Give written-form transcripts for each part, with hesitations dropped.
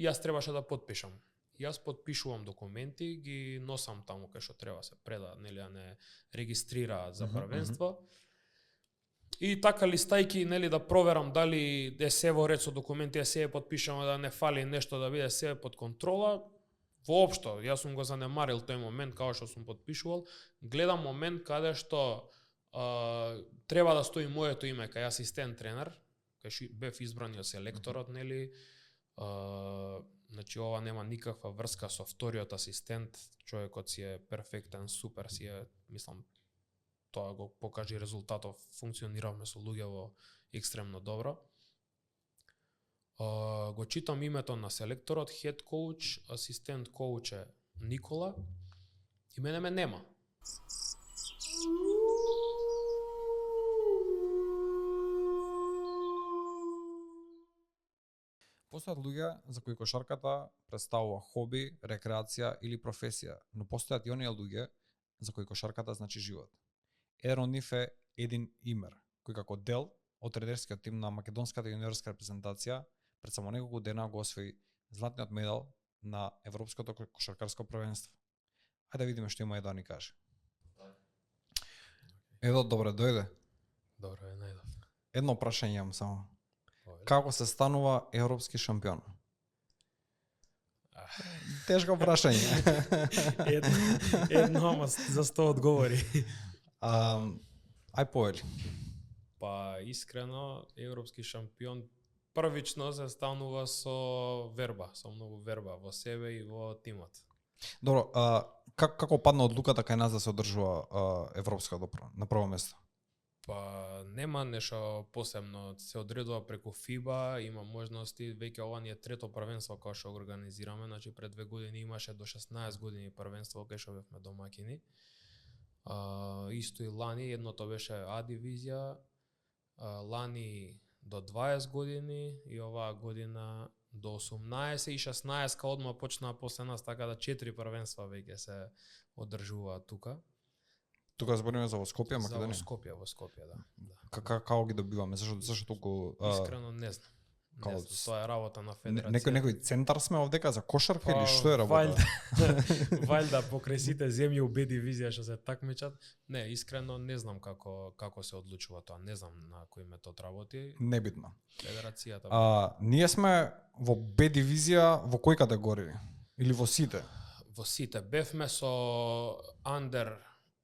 јас требаше да потпишам. Јас потпишувам документи, ги носам таму кај што треба се преда, нели, а не регистрираат за првенство. И така листајки, нели, да проверам дали е се во ред со документи, е се потпишано, да не фали нешто, да биде се под контрола. Воопшто, јас сум го занемарил тој момент као што сум потпишувал. Гледам момент каде што треба да стои моето име кај асистент тренер, кај што бев избран од селекторот, нели. Значи ова нема никаква врска со вториот асистент, човекот си е перфектен, супер си е, мислам, тоа го покажи резултатов, функциониравме со луѓе во екстремно добро. Го читам името на селекторот, хед коуч, асистент коуч е Никола и мене ме нема. Постојат луѓе за кои кошарката представува хоби, рекреација или професија, но постојат и оние луѓе за кои кошарката значи живот. Еден од нив е Един Имер, кој како дел од тренерскиот тим на македонската јуниорска репрезентација пред само неколку дена го освои златниот медал на Европското кошаркарско првенство. Ајде да видиме што има да ни каже. Едо, добре дојде. Добро е, најдов. Едно прашање имам само. Како се станува европски шампион? Тешко прашање. Едно, ама за 100 одговори. Ај повели. Па искрено, европски шампион првично се станува со верба, со многу верба во себе и во тимот. Добро, како падна одлуката кај нас да се одржува европското на прво место? Па нема нешто посебно, се одредува преку ФИБА, има можности, веќе ова ни е трето првенство кога што го организираме, значи пред 2 години имаше до 16 години првенство кај што бевме домаќини. Исто и лани, едното беше А дивизија, лани до 20 години и оваа година до 18 и 16 као одма почнаа после нас, така да 4 првенства веќе се одржуваат тука. Тука збориме за во Скопје, Македонија? За во Скопје, да. Како ги добиваме? Зашто толку Искрено не знам. Не знам, тоа е работа на федерација. Некој центар сме овдека за кошарка или што е работа? Вајда покрај сите земји у Б дивизија што се такмичат. Не, искрено не знам како се одлучува тоа. Не знам на кој метод работи. Небитно. Федерацијата. Ние сме во Б дивизија во кој категорија? Или во сите? Во сите. Бевме со андер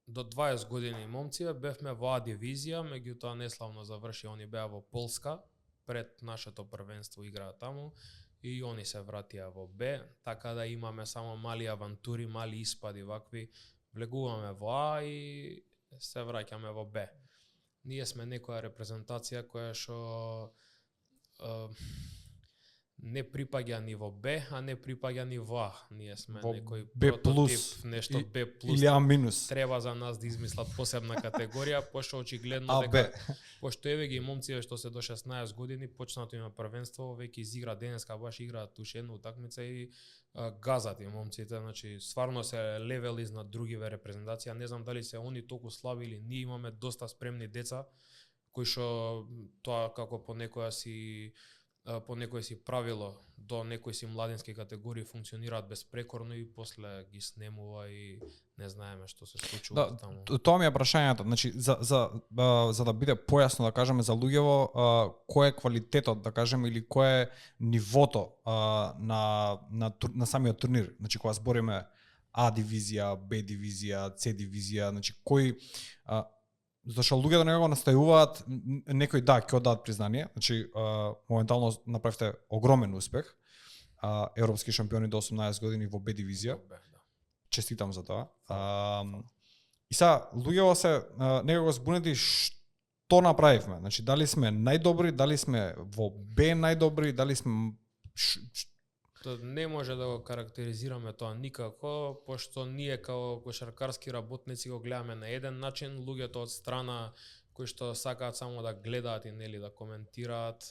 до 20 години момци, бевме во А дивизија, меѓутоа неславно заврши, они беа во Полска, пред нашето првенство играа таму и они се вратија во Б, така да имаме само мали авантури, мали испади вакви, влегуваме во А и се враќаме во Б. Ние сме некоја репрезентација која што не припаѓа ни во Б, а не припаѓа ни во А. Ние сме во некој Б+, прототип, нешто Б+. Или А-. Треба за нас да измислат посебна категорија, пошто очигледно А, дека пошто еве ги момците што се до 16 години почнато има првенство, веќе изигра денеска баш играат уште една утакмица и газат и момците, значи стварно се левел изнад другиве репрезентација. Не знам дали се они толку слаби или ние имаме доста спремни деца кои што тоа како по некоја си правило до некои си младински категории функционираат безпрекорно и после ги снемува и не знаеме што се случува таму. Тоа ми е прашањето, значи за да биде појасно да кажеме за луѓево, кој е квалитетот, да кажеме, или кој е нивото на самиот турнир, значи кога збориме А дивизија, Б дивизија, С дивизија, значи кој зашто луѓето некако настојуваат, некои да, ќе оддадат признание, значи моментално направивте огромен успех, европски шампиони до 18 години во Б дивизија, честитам за тоа. И сега, луѓето се некако збунети што направивме, значи дали сме најдобри, дали сме во Б најдобри, дали сме... Не може да го карактеризираме тоа никако, пошто ние као кошаркарски работници го гледаме на еден начин, луѓето од страна кои што сакаат само да гледаат и нели да коментираат,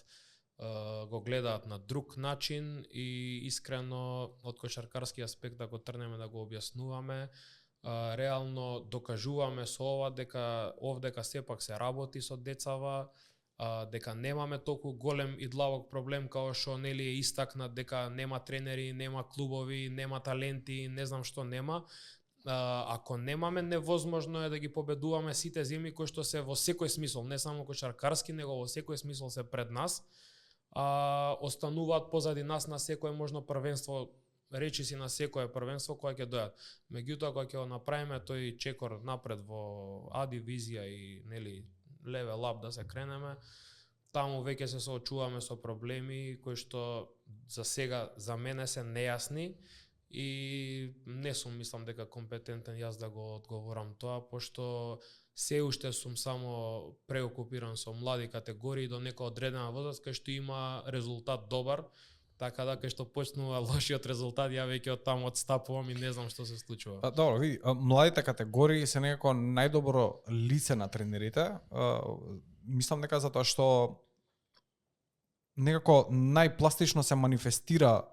го гледаат на друг начин и искрено од кошаркарски аспект ако тргнеме да го објаснуваме, реално докажуваме со ова дека овдека сепак се работи со децава, дека немаме толку голем и длабок проблем као што нели е истакнат дека нема тренери, нема клубови, нема таленти, не знам што нема. Ако немаме, невозможно е да ги победуваме сите земи кои што се во секој смисол, не само кошаркарски, него во секој смисол се пред нас. Остануваат позади нас на секое можно првенство, речи си на секое првенство кое ќе дојат. Меѓутоа кога ќе го направиме тој чекор напред во А дивизија и нели level up да се кренеме, таму веќе се соочуваме со проблеми кои што за сега за мене се нејасни и не сум мислам дека компетентен јас да го одговорам тоа, пошто се уште сум само преокупиран со млади категории до нека одредена возраст кај што има резултат добар, така да кај што почнува лошиот резултат, ја веќе од таму отстапувам и не знам што се случува. Добро, види, младите категории се некако најдобро лице на тренерите. Мислам дека затоа што некако најпластично се манифестира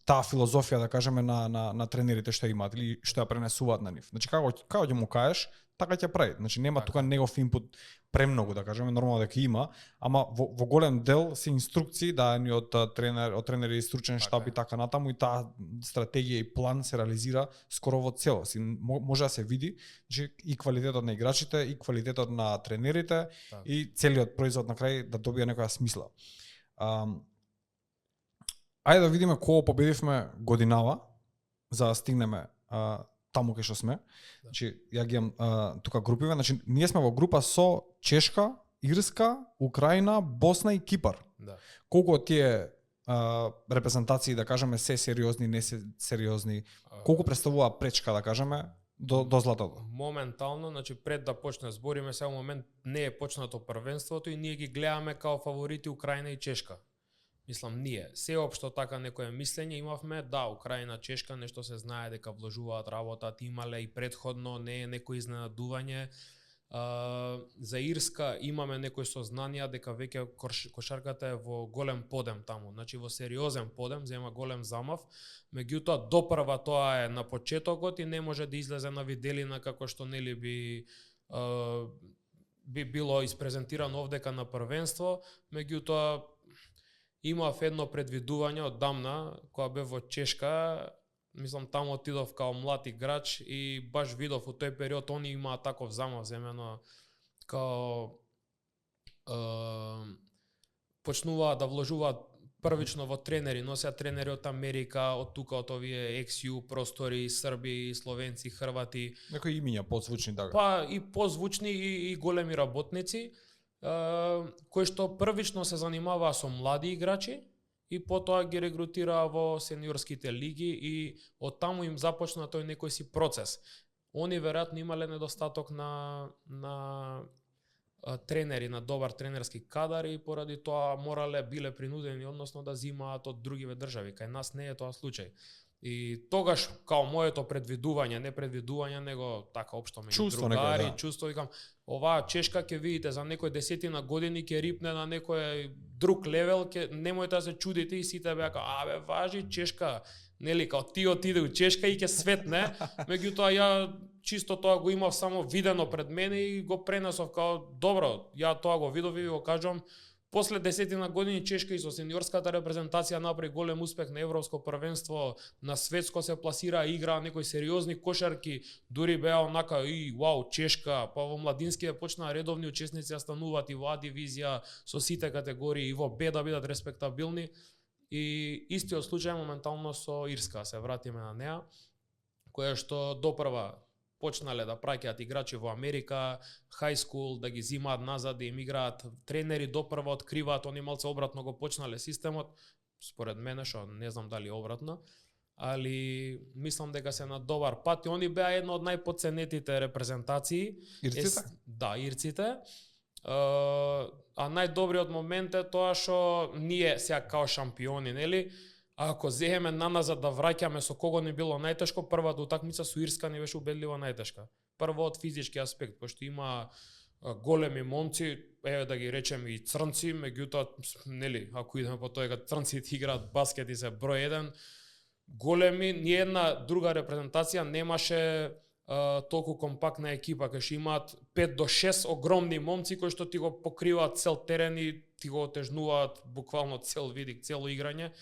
таа филозофија, да кажеме, на тренерите што имаат или што ја пренесуваат на нив. Значи како ќе му кажеш, така ќе прави. Значи нема така. тука негов инпут премногу, да кажеме, нормално дека има, ама во голем дел се инструкции дадени од тренери и стручен штаб и така натаму, и таа стратегија и план се реализира скоро во целост. И може да се види, значи и квалитетот на играчите, и квалитетот на тренерите, Так. и целиот производ на крај да добие некоја смисла. Ајде да видиме кого победивме годинава, за да стигнеме таму кај што сме. Значи, ја ги имам тука групиве. Значи, ние сме во група со Чешка, Ирска, Украина, Босна и Кипар. Да. Колку од тие репрезентации, да кажеме, се сериозни, не се сериозни, колку представува пречка, да кажеме, до златото? Моментално, значи пред да почне збориме, сега момент не е почнато првенството и ние ги гледаме као фаворити Украина и Чешка. Мислам, ние. Сеопшто така некое мислење имавме, да, Украина, Чешка, нешто се знае дека вложуваат, работат, имале и предходно, не е некој изненадување. За Ирска имаме некои сознанија дека веќе кошарката е во голем подем таму, значи во сериозен подем, зема голем замав, меѓутоа допрва тоа е на почетокот и не може да излезе на виделина како што нели би било испрезентирано овдека на првенство, меѓутоа имав едно предвидување од дамна, кога бев во Чешка, мислам таму отидов као млад играч и баш видов у тој период они имаат таков замав земено као почнуваат да вложуваат првично во тренери, носеа тренери од Америка, од тука од овие XU простори, Срби, Словенци, Хрвати. Некои имиња позвучни така. Па и позвучни и големи работници, кои што првично се занимаваа со млади играчи и потоа ги регрутираа во сениорските лиги и од таму им започна тој некој си процес. Они веројатно имале недостаток на тренери, на добар тренерски кадар и поради тоа биле принудени, односно да зимаат од другиве држави. Кај нас не е тоа случај. И тогаш, као моето предвидување, не предвидување, него така општо меѓу другари, да. чувство, викам, оваа Чешка ќе видите за некој 10 години ќе рипне на некој друг левел, немојте да се чудите и сите беа као, важи Чешка, нели, као ти отиде у Чешка и ќе светне, меѓутоа ја чисто тоа го имав само видено пред мене и го пренесов као, добро, ја тоа го видов и го кажам, после 10 години Чешка и со сениорската репрезентација направи голем успех на европско првенство, на светско се пласира, играа некои сериозни кошарки, дури беа онака и вау Чешка, па во младинските почнаа редовни учесници да стануваат и во А дивизија со сите категории и во Б да бидат респектабилни. И истиот случај моментално со Ирска, се вратиме на неа, која што допрва почнале да праќаат играчи во Америка, high school, да ги зимаат назад, да им играат тренери, допрва откриваат, они малце обратно го почнале системот, според мене, што не знам дали обратно, али мислам дека се на добар пат и они беа една од најпоценетите репрезентации. Ирците? Да, ирците. А најдобриот момент е тоа што ние сега као шампиони, нели, ако земеме наназад да враќаме со кого не било најтешко, првата утакмица со Ирска не беше убедливо најтешка. Прво од физички аспект, пошто има големи момци, еве да ги речеме и црнци, меѓутоа, нели, ако идеме по тоа дека црнците играат баскет и се број 1, големи, ни една друга репрезентација немаше толку компактна екипа, кај што имаат 5 до 6 огромни момци кои што ти го покриваат цел терен и ти го отежнуваат буквално цел видик, цело играње.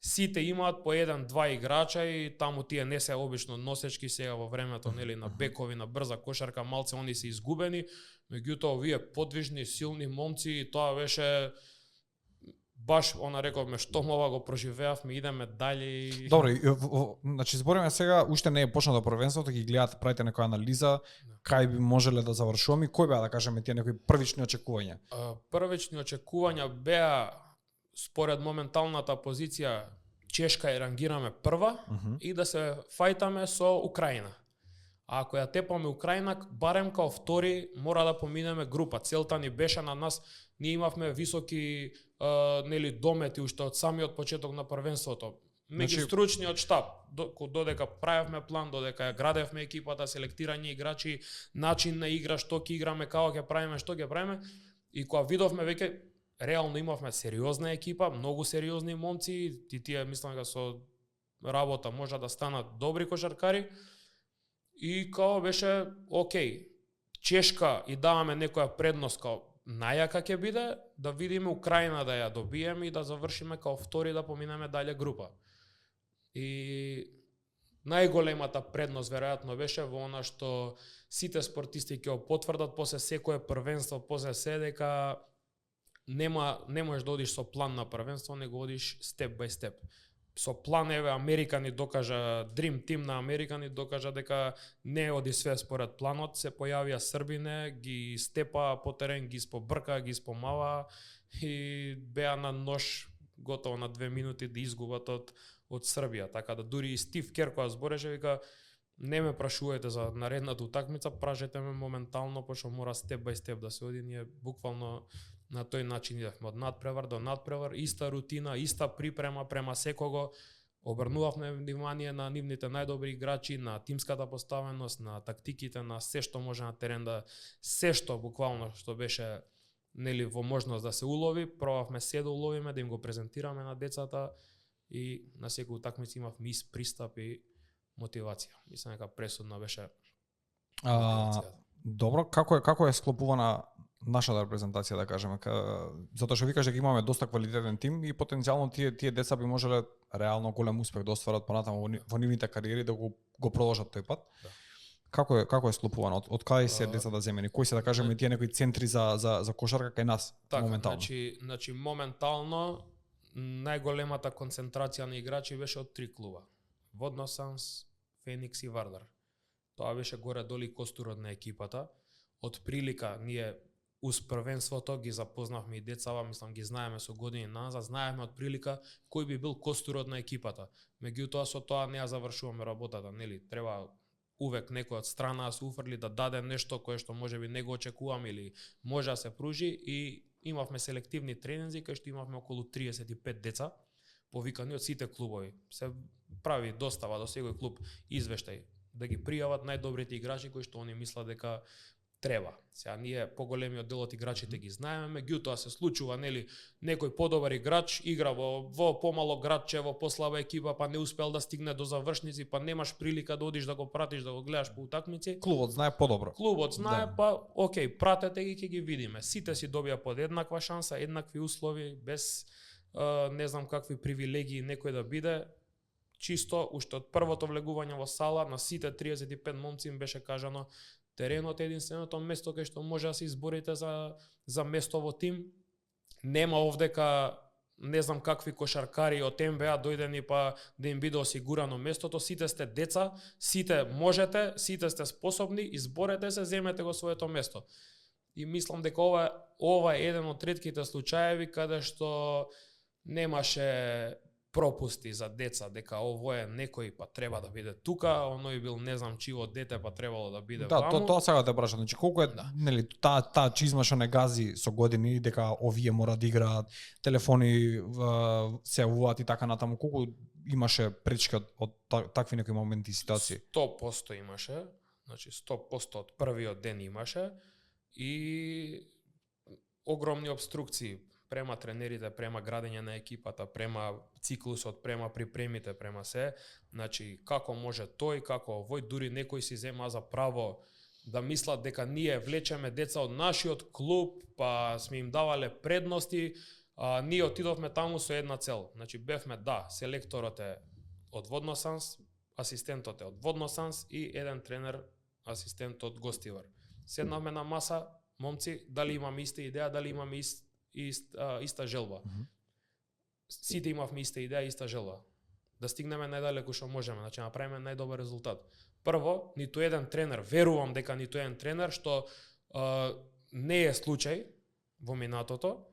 Сите имаат по 1-2 играча и таму тие не се обично носечки сега во времето, нели, на бекови, на брза кошарка, малце они се изгубени, меѓутоа овие подвижни, силни момци, и тоа беше баш, она рековме, што ова го проживеавме, идеме дале. Добро, значи збориме сега, уште не е почнало првенството, ги гледате, правите некоја анализа, кај би можеле да завршуваме и кои беа, да кажеме, тие некои првични очекувања? Првични очекувања беа, според моменталната позиција, Чешка ја рангираме прва и да се фајтаме со Украина. А ако ја тепаме Украина, барем као втори, мора да поминеме група. Целта ни беше на нас, ние имавме високи нели домети уште од самиот почеток на првенството. Меѓу стручниот штаб, додека правевме план, додека ја градевме екипата, селектирање играчи, начин на игра, што ќе играме, како ќе правиме, што ќе правиме, и кога видовме веќе реално имавме сериозна екипа, многу сериозни момци, и тие мислам дека со работа може да станат добри кошаркари. И као беше окей, Чешка и даваме некоја предност као најака ќе биде, да видиме Украина да ја добиеме и да завршиме као втори, да поминеме дале група. И најголемата предност веројатно беше во она што сите спортисти ќе го потврдат после секое првенство, после се дека не можеш да одиш со план на првенство, него одиш степ бај степ. Со план, еве, Америка ни докажа, Dream Team на Америка ни докажа дека не оди све според планот, се појавија србине, ги степа по терен, ги спобрка, ги спомава и беа на нож готово на 2 минути да изгубат од Србија. Така да дури и Стив Кер која збореше, вика, не ме прашувајте за наредната утакмица, прашајте ме моментално, пошто мора степ бај степ да се оди. Ние буквално на тој начин идевме од надпревар до надпревар, иста рутина, иста припрема према секого. Обрнувавме внимание на нивните најдобри играчи, на тимската поставеност, на тактиките, на се што може на терен да, се што буквално што беше нели во можност да се улови, пробавме се да уловиме, да им го презентираме на децата и на секој утакмица имавме ист пристап и мотивација. Мислам дека пресудна беше мотивацијата. Добро, како е склопувана нашата репрезентација, да кажеме, затоа што викаш дека имаме доста квалитетен тим и потенцијално тие деца би можеле реално голем успех да остварат понатаму во нивните кариери, да го продолжат тој пат. Да. Како е склопувано? Од кај се децата земени? Кои се, да кажеме, тие некои центри за кошарка кај нас моментално? Значи моментално најголемата концентрација на играчи беше од 3 клуба. Водносанс, Феникс и Вардар. Тоа беше горе доли костурот на екипата. Од прилика ние уз првенството ги запознавме и децава, мислам ги знаеме со години назад, знаеме од прилика кој би бил костурот на екипата. Меѓутоа со тоа не ја завршуваме работата, нели? Треба увек некој од страна да се уфрли да даде нешто кое што можеби не го очекуваме или може да се пружи, и имавме селективни тренинзи кај што имавме околу 35 деца повикани од сите клубови. Се прави достава до секој клуб извештај да ги пријават најдобрите играчи кои што они мислат дека треба. Сега ние поголемиот дел од играчите ги знаеме, меѓутоа се случува, нели, некој подобар играч игра во помало градче, во послаба екипа, па не успел да стигне до завршници, па немаш прилика да одиш да го пратиш, да го гледаш по утакмици. Клубот знае подобро. Клубот знае, да. Па окей, пратете ги, ќе ги видиме. Сите си добија под еднаква шанса, еднакви услови, без не знам какви привилегии некој да биде. Чисто уште од првото влегување во сала на сите 35 момци им беше кажано: теренот е единственото место кај што може да се изборите за место во тим. Нема овдека не знам какви кошаркари од НБА дојдени па да им биде осигурано местото. Сите сте деца, сите можете, сите сте способни, изборете се, земете го своето место. И мислам дека ова е еден од ретките случаеви каде што немаше пропусти за деца, дека ово е некој па треба да биде тука, оној бил не знам чиво дете па требало да биде ваму. Да, тоа сега те прашам, значи колку е, нели, таа чизма што не гази со години, дека овие мора да играат, телефони се јавуваат и така натаму, колку имаше пречки од такви некои моменти и ситуации? 100% имаше, значи 100% од првиот ден имаше и огромни обструкции. према тренерите, према градење на екипата, према циклусот, према припремите, према се. Значи, како може тој, како овој, дури некои си зема за право да мислат дека ние влечеме деца од нашиот клуб, па сме им давале предности, ние отидовме таму со една цел. Значи, бевме, селекторот е од Водносанс, асистентот е од Водносанс и еден тренер, асистент од Гостивар. Седнавме на маса, момци, дали имаме иста идеја, дали имаме иста желба. Сите имавме иста идеја, иста желба. Да стигнеме најдалеку што можеме, значи направиме најдобар резултат. Прво, ниту еден тренер, верувам дека ниту еден тренер што не е случај во минатото,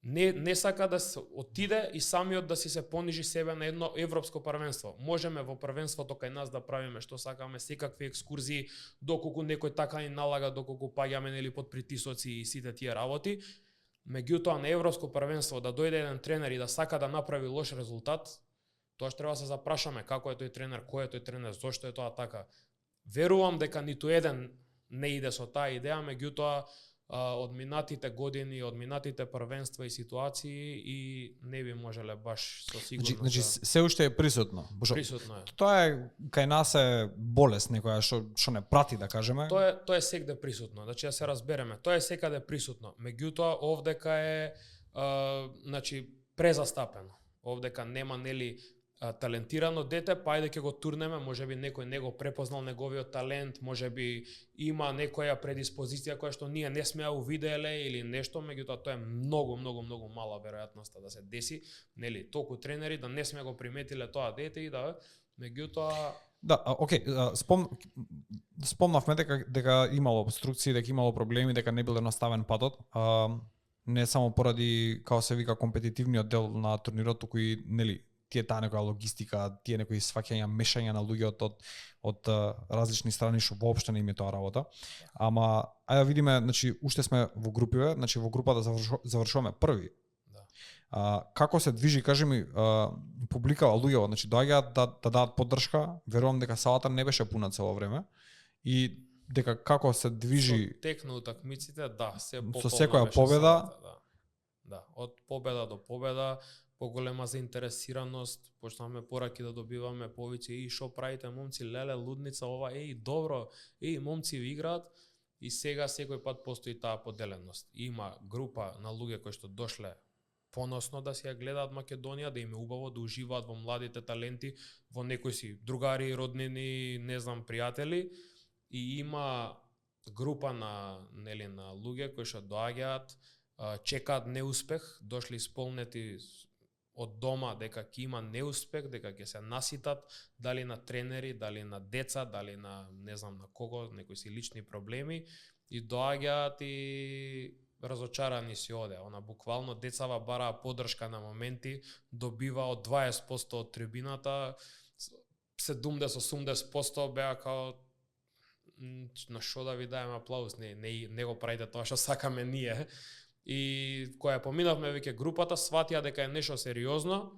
не сака да се отиде и самиот да си се понижи себе на едно европско првенство. Можеме во првенството кај нас да правиме што сакаме, секакви екскурзии, доколку некој така ни налага, доколку паѓаме нели под притисоци и сите тие работи. Меѓутоа на европско првенство да дојде еден тренер и да сака да направи лош резултат, тоа што треба да се запрашаме како е тој тренер, кој е тој тренер, зошто е тоа така. Верувам дека ниту еден не иде со таа идеја, меѓутоа од минатите години, од минатите првенства и ситуации и не би можеле баш со сигурност. Значи се уште е присутно. Присутно е. Тоа е кај нас е болест некоја што не прати, да кажеме. Тоа е секаде присутно. Значи да се разбереме, тоа е секаде присутно. Меѓутоа овдека е значи презастапено. Овдека нема нели талентирано дете, па ајде ќе го турнеме, можеби некој не го препознал неговиот талент, можеби има некоја предиспозиција која што ние не сме ја увиделе или нешто, меѓутоа тоа е многу мала веројатноста да се деси, нели, толку тренери да не сме го приметиле тоа дете и да меѓутоа спомнавме дека имало обструкции, дека имало проблеми, дека не бил наставен патот. Не само поради, као се вика, компетитивниот дел на турнирот, туку и нели тие таа некоја логистика, тие некои сваќања, мешања на луѓето од различни страни што воопшто не им е тоа работа. Ама ајде да видиме, значи уште сме во групиве, значи во групата завршуваме први. Да. Како се движи, кажи ми, публика, луѓето, значи доаѓаат да дадат поддршка, верувам дека салата не беше пуна цело време и дека како се движи со тек на утакмиците, се со секоја победа. Да, од победа до победа, поголема заинтересираност, почнавме пораки да добиваме повеќе, шо правите момци, леле, лудница, ова, добро, момци ви играат, и сега секој пат постои таа поделеност. Има група на луѓе кои што дошле поносно да си ја гледаат Македонија, да им е убаво да уживаат во младите таленти, во некои си другари, роднини, не знам, пријатели, и има група на луѓе кои што доаѓаат, чекаат неуспех, дошли исполнети од дома дека ќе има неуспех, дека ќе се наситат, дали на тренери, дали на деца, дали на не знам на кого, некои си лични проблеми, и доаѓаат и разочарани си оде. Она буквално децава бараа поддршка на моменти, добива од 20% од трибината, 70-80% беа као на шо да ви даеме аплауз, не го правите тоа што сакаме ние. И кога поминавме веќе групата, сватија дека е нешто сериозно.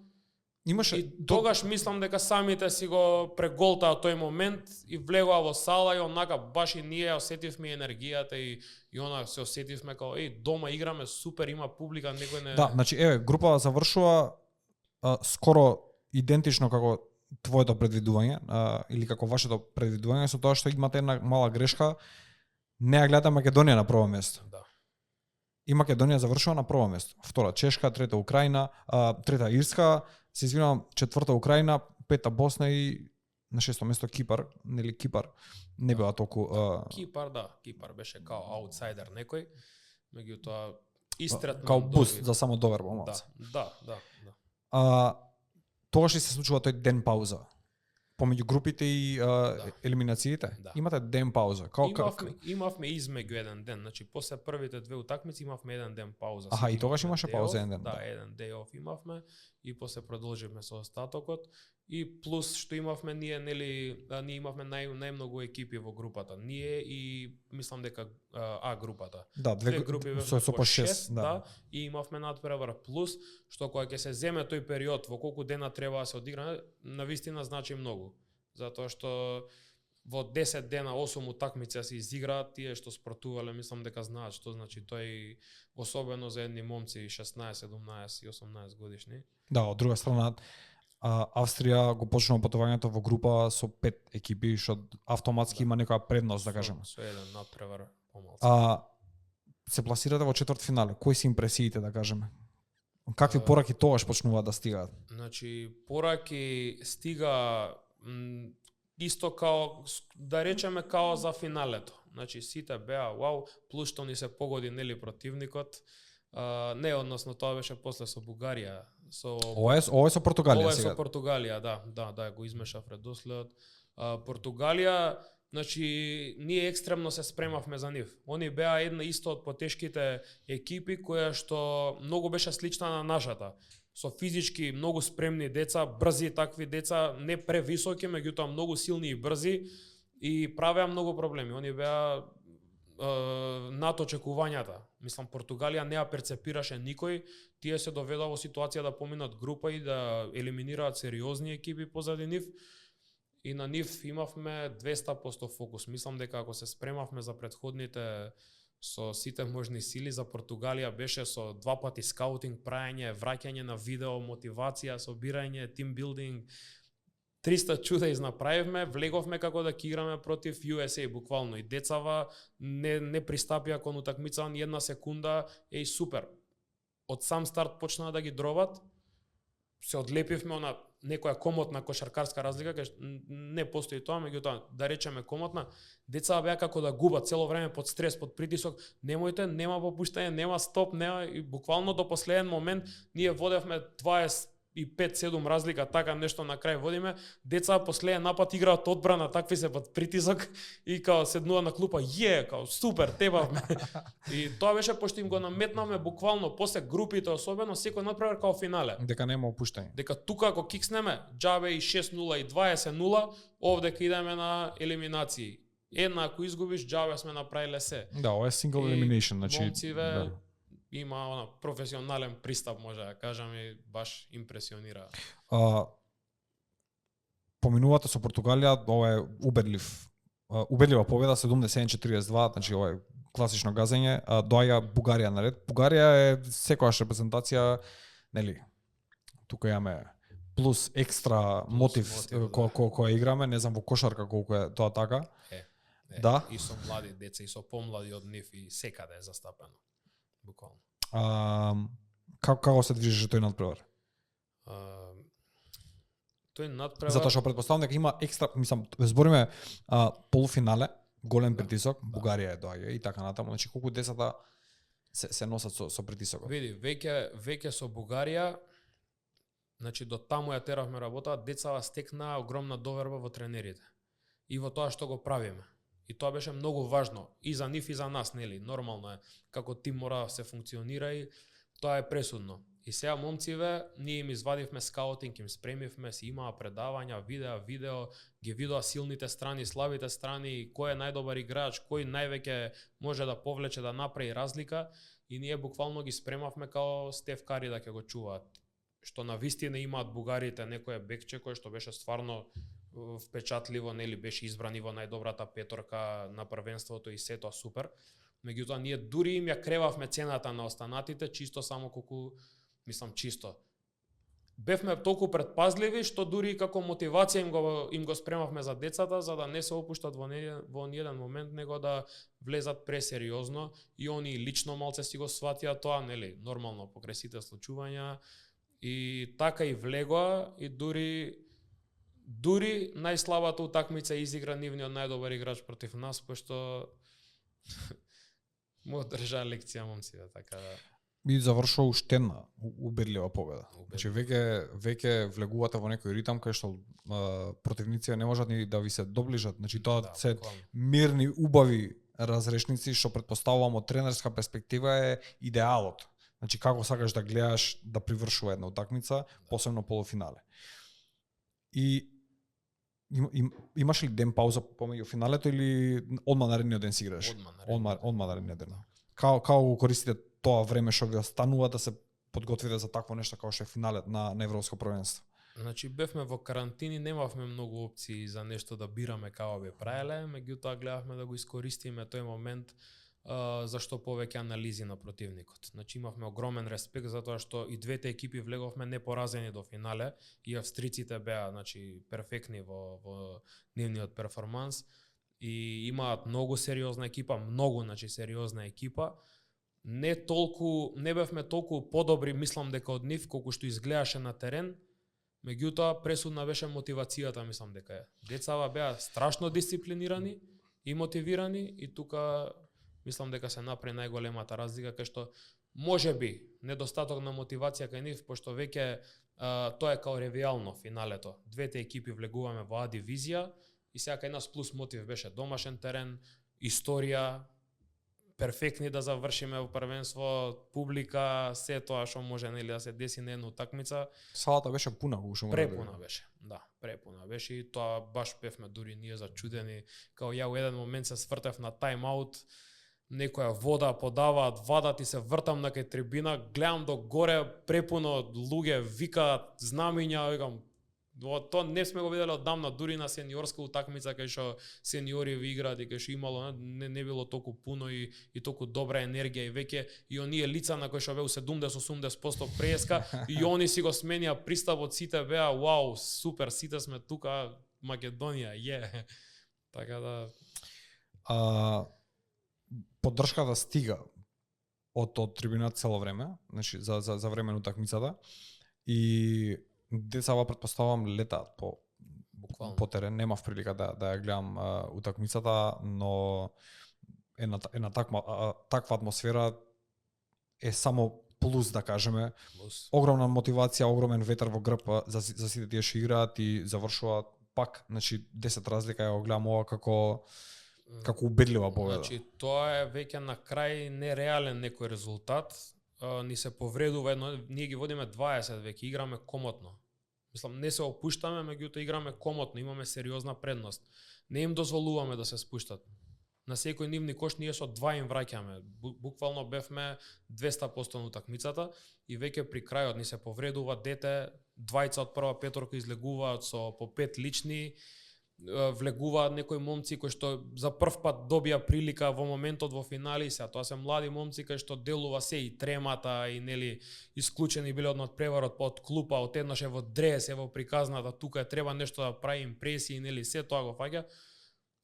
Имаше и тогаш мислам дека самите си го преголтаа тој момент и влегоа во сала и онака баш и ние осетивме енергијата и она се осетивме како дома играме супер, има публика, некој не. Да, значи групата завршува скоро идентично како твоето предвидување или како вашето предвидување, со тоа што имате една мала грешка, не ја гледате Македонија на прво место. Да. И Македонија завршува на прво место. Втора Чешка, трета Украина, трета Ирска, се извинувам, четврта Украина, пета Босна и на шесто место Кипар, нели Кипар не била толку Кипар беше као аутсайдер некој, меѓутоа истретно као буст за само доверба малце. Да. Тогаш ли се случува тој ден пауза? Помеѓу групите и елиминациите? Да. Имате ден пауза. Имавме измеѓу еден ден, значи после првите две утакмици имавме еден ден пауза. И тогаш имаше пауза еден ден. Да, еден day off имавме и после продолживме со остатокот. И плюс што имавме ние, ние имавме најмногу екипи во групата. Ние и мислам дека групата. Да, две групи со по 6, да. И имавме надпревар плюс што кога ќе се земе тој период во колку дена треба да се одигра, навистина значи многу. Затоа што во 10 дена 8 утакмици се изиграат, тие што спортувале мислам дека знаат што значи тој, особено за едни момци 16, 17 и 18 годишни. Да, од друга страна Австрија го почнува патувањето во група со 5 екипи, што автоматски има некоја предност, да кажеме. Со еден надпревар помалку. Се пласирате во четвртфинале. Кои се импресиите, да кажеме? Какви пораки тогаш почнуваат да стигаат? Значи, пораки стига исто као, да речеме, као за финалето. Значи, сите беа, вау, плюс што ни се погоди, нели, противникот. Не, односно, тоа беше после со Бугарија. Ова е со Португалија сега. Ова е со Португалија, да, го измешав редоследот. Португалија, значи, ние екстремно се спремавме за нив. Они беа една исто од потешките екипи која што многу беше слична на нашата. Со физички многу спремни деца, брзи такви деца, не превисоки, меѓутоа многу силни и брзи и правеа многу проблеми. Они беа над очекувањата. Мислам, Португалија не ја перцепираше никој, тие се доведа во ситуација да поминат група и да елиминираат сериозни екипи позади нив. И на нив имавме 200% фокус. Мислам дека ако се спремавме за претходните со сите можни сили, за Португалија беше со 2 пати скаутинг, праење, враќање на видео, мотивација, собирање, тимбилдинг, 300 чуда изнаправивме, влеговме како да ќе играме против USA, буквално. И децава не пристапија кон утакмица ни една секунда, супер. Од сам старт почнаа да ги дроват, се одлепивме на некоја комотна кошаркарска разлика, кај не постои тоа, меѓутоа да речеме комотна, децата беа како да губат цело време под стрес, под притисок, немојте, нема попуштање, нема стоп, нема, и буквално до последен момент ние водевме 25-7 разлика, така нешто на крај водиме, деца последен напад играат одбрана, такви се под притисок и као седнува на клупа, као супер, тебавме. И тоа беше пошто им го наметнаме буквално после групите, особено секој надпревар као финале. Дека нема опуштање. Дека тука ако кикснеме, џабе и 6-0 и 20-0, овде ке идеме на елиминации. Една ако изгубиш, џабе сме направиле се. Да, ова е single elimination, значи момциве има професионален пристап, може да кажам, и баш импресионира. Поминувате со Португалија, ова е убедлива победа 77-42, значи ова е класично газење, доаѓа Бугарија наред. Бугарија е секојаш репрезентација, нели? Тука имаме плюс екстра мотив која играме, не знам во кошарка колку е тоа така. Да. И со млади деца, и со помлади од нив, и секаде е застапено. Буквално. Како се движеше тој надпревар? Тој надпревар... Затоа што претпоставам дека има екстра, мислам, збориме полуфинале, голем притисок, Бугарија е доаѓа и така натаму, значи колку децата се носат со притисокот. Види, веќе со Бугарија, значи до таму ја теравме работа, децата стекнаа огромна доверба во тренерите и во тоа што го правиме. И тоа беше многу важно и за нив и за нас, нели? Нормално е како тим мора да се функционира и тоа е пресудно. И сега момциве, ние им извадивме скаутинг, им спремивме, си имаа предавања, видео, ги видоа силните страни, слабите страни, кој е најдобар играч, кој највеќе може да повлече, да направи разлика, и ние буквално ги спремавме као Стеф Кари да ќе го чуваат. Што на вистина имаат бугарите некое бекче кој што беше стварно впечатливо, нели, беше избран и во најдобрата петорка на првенството и сето супер. Меѓутоа ние дури им ја кревавме цената на останатите, чисто само колку, мислам, чисто. Бевме толку предпазливи што дури како мотивација им го спремавме за децата, за да не се опуштат во ниеден момент, него да влезат пресериозно и они лично малце си го сватија тоа, нели, нормално покрај сите случувања, и така и влегоа, и дури најслабата утакмица изигра нивниот најдобар играч против нас, пошто му држа лекција момците, така да. И завршува уште една убедлива победа. Значи веќе влегувате во некој ритам кај што противниците не можат ни да ви се доближат. Значи тоа се мирни, убави разрешници што претпоставувам од тренерска перспектива е идеалот. Значи како сакаш да гледаш да привршува една утакмица, посебно полуфинале. И имаш ли ден пауза помеѓу финалето или одма наредниот ден си играш? Одма наредниот ден. Како го користите тоа време што ви останува да се подготвите за такво нешто како што е финалет на европско првенство? Значи бевме во карантини, немавме многу опции за нешто да бираме како би правеле, меѓутоа гледавме да го искористиме тој момент за што повеќе анализи на противникот. Значи имавме огромен респект затоа што и двете екипи влеговме непоразени до финале и австриците беа значи перфектни во нивниот перформанс и имаат многу сериозна екипа, значи сериозна екипа. Не бевме толку подобри, мислам дека од нив колку што изгледаше на терен. Меѓутоа пресудна беше мотивацијата, мислам дека е. Децава беа страшно дисциплинирани и мотивирани и тука мислам дека се направи најголемата разлика кај што можеби недостаток на мотивација кај нив, пошто веќе тоа е као ревијално финалето. Двете екипи влегуваме во А дивизија и сега кај нас плюс мотив беше домашен терен, историја, перфектни да завршиме во првенство, публика, се тоа што може нели да се деси на една утакмица. Салата беше пуна, уште препуна беше. Да, препуна беше и тоа баш бевме дури ние зачудени, као ја во еден момент се свртев на тајм-аут, некоја вода подаваат, вадат и се вртам на кај трибина, гледам до горе препуно луѓе викаат знамиња, викам тоа не сме го виделе оддамна, дури на сениорска утакмица кај што сениори ви играат и кај што имало не било толку пуно и толку добра енергија и веќе и оние лица на кои што беа 70-80% преска и они си го сменија пристапот, сите беа вау, супер, сите сме тука, Македонија, Така да поддршката стига од трибината цело време, значи за време на утакмицата и децава претпоставувам летаат по терен, немав прилика да ја гледам утакмицата, но една таква атмосфера е само плюс, да кажеме. Огромна мотивација, огромен ветер во грб за сите тие што играат и завршуваат пак, значи 10 разлика ја го гледам ова како убедлива победа. Значи тоа е веќе на крај нереален некој резултат. Ни се повредува едно, ние ги водиме 20, веќе играме комотно. Мислам, не се опуштаме, меѓутоа играме комотно, имаме сериозна предност. Не им дозволуваме да се спуштат. На секој нивни кош ние со 2 им враќаме. Буквално бевме 200% на утакмицата и веќе при крајот ни се повредува дете, двајца од прва петорка излегуваат со по 5 лични, влегуваат некои момци кои што за прв пат добија прилика во моментот во финали, сега тоа се млади момци кои што делува се и тремата и нели исклучени биле од надпреварот од клупа, одеднаш е во дрес, е во приказната, тука треба нешто да прави импресии, нели се тоа го фаќа.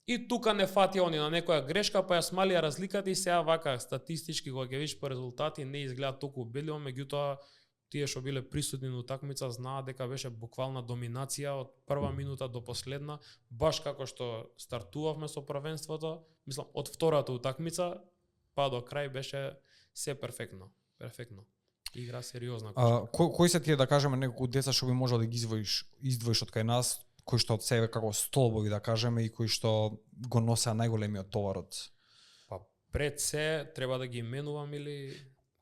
И тука не фатија они на некоја грешка, па ја смалија разликата и сега вака статистички кога ќе видиш по резултати не изгледа толку убедливо, меѓутоа тие што биле присутни на утакмица знаат дека беше буквална доминација од прва минута до последна, баш како што стартувавме со првенството, мислам од втората утакмица па до крај беше се перфектно. Игра сериозна кошарка. Кои се тие да кажеме неколку деца што би можел да ги издвоиш од кај нас, кои што од себе како столбови да кажеме и кои што го носеа најголемиот товарот? Па пред се треба да ги именувам или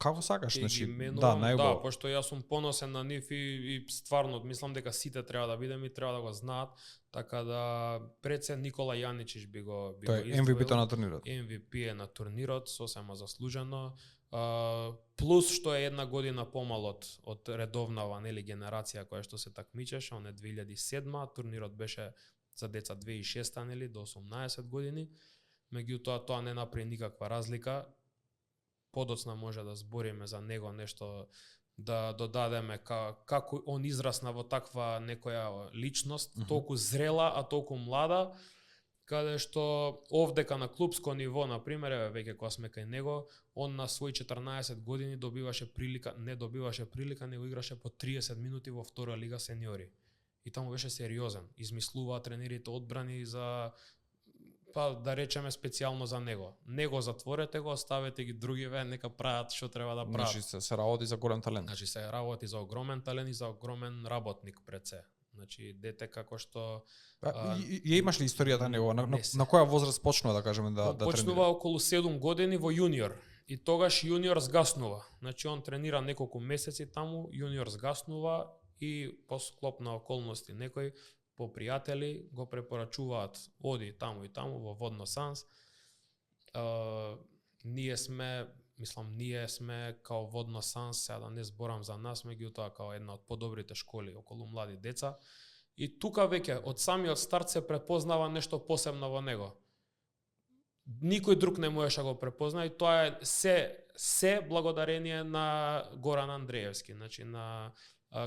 како сакаш, значи да, пошто јас сум поносен на нив и стварно мислам дека сите треба да бидеме и треба да го знаат, така да пред се Никола Јаничич би го тој MVP на турнирот. MVP е на турнирот, сосема заслужено. Плюс што е една година помал од редовнава нели генерација која што се такмичеше, он е 2007, турнирот беше за деца 2006 нели до 18 години. Меѓутоа тоа не направи никаква разлика. Подоцна може да збориме за него нешто да додадеме како он израсна во таква некоја личност, толку зрела, а толку млада, каде што овдека на клубско ниво, на пример, веќе кога сме кај него, он на своји 14 години не добиваше прилика, него играше по 30 минути во втора лига сениори. И таму беше сериозен. Измислуваа тренерите одбрани за па да речеме специјално за него. Него затворете го, оставете ги другиве, нека прават што треба да прават. Значи се работи за голем талент. Значи се работи за огромен талент и за огромен работник пред се. Значи дете како што ја имаш ли историјата него на која возраст почнува да кажеме да тренира? Почнува околу 7 години во јуниор. И тогаш јуниор згаснува. Значи он тренира неколку месеци таму, јуниор згаснува и по склоп на околности некој по пријатели го препорачуваат оди таму и таму во Водно Санс. Ние сме Мислам, ние сме као Водно Санс, сега да не зборам за нас, меѓутоа као една од подобрите школи околу млади деца. И тука веќе од самиот старт се препознава нешто посебно во него. Никој друг не можеше го препозна и тоа е се благодарение на Горан Андреевски, значи на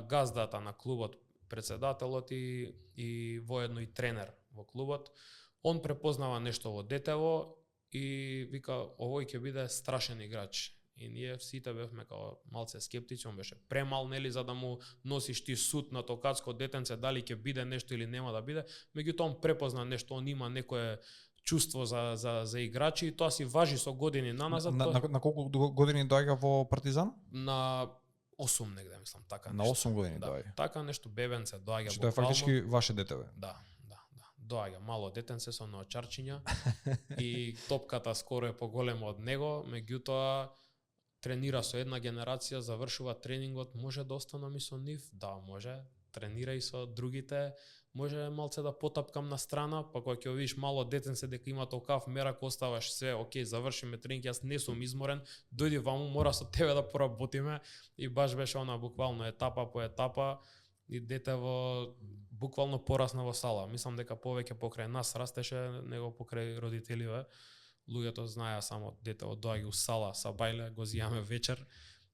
газдата на клубот, председателот и воедно и тренер во клубот. Он препознава нешто во детево и вика овој ќе биде страшен играч. И ние сите бевме као малце скептични, он беше премал, нели, за да му носиш ти суд на токатско детенце дали ќе биде нешто или нема да биде. Меѓутоа он препозна нешто, он има некое чувство за играчи и тоа си важи со години наназад. На колку години доаѓа во Партизан? На 8 негде, мислам, така нешто. На 8 години доаѓа. Така нешто, бебенце доаѓа буквално. Тоа е фактички ваше детеве. Да. Доаѓа мало детенце со ноочарчиња и топката скоро е поголема од него, меѓутоа тренира со една генерација, завршува тренингот, може да останам и со нив? Да, може. Тренира и со другите, може малце да потапкам на страна, па кога ќе видиш мало детенце дека има толкав мерак, оставаш се, окей, завршиме тренинг, јас не сум изморен, дојди ваму, мора со тебе да поработиме и баш беше она буквално етапа по етапа и детево буквално порасна во сала. Мислам дека повеќе покрај нас растеше него покрај родителиве. Луѓето знаеа само детево доаѓа у сала, са бајле, го зијаме вечер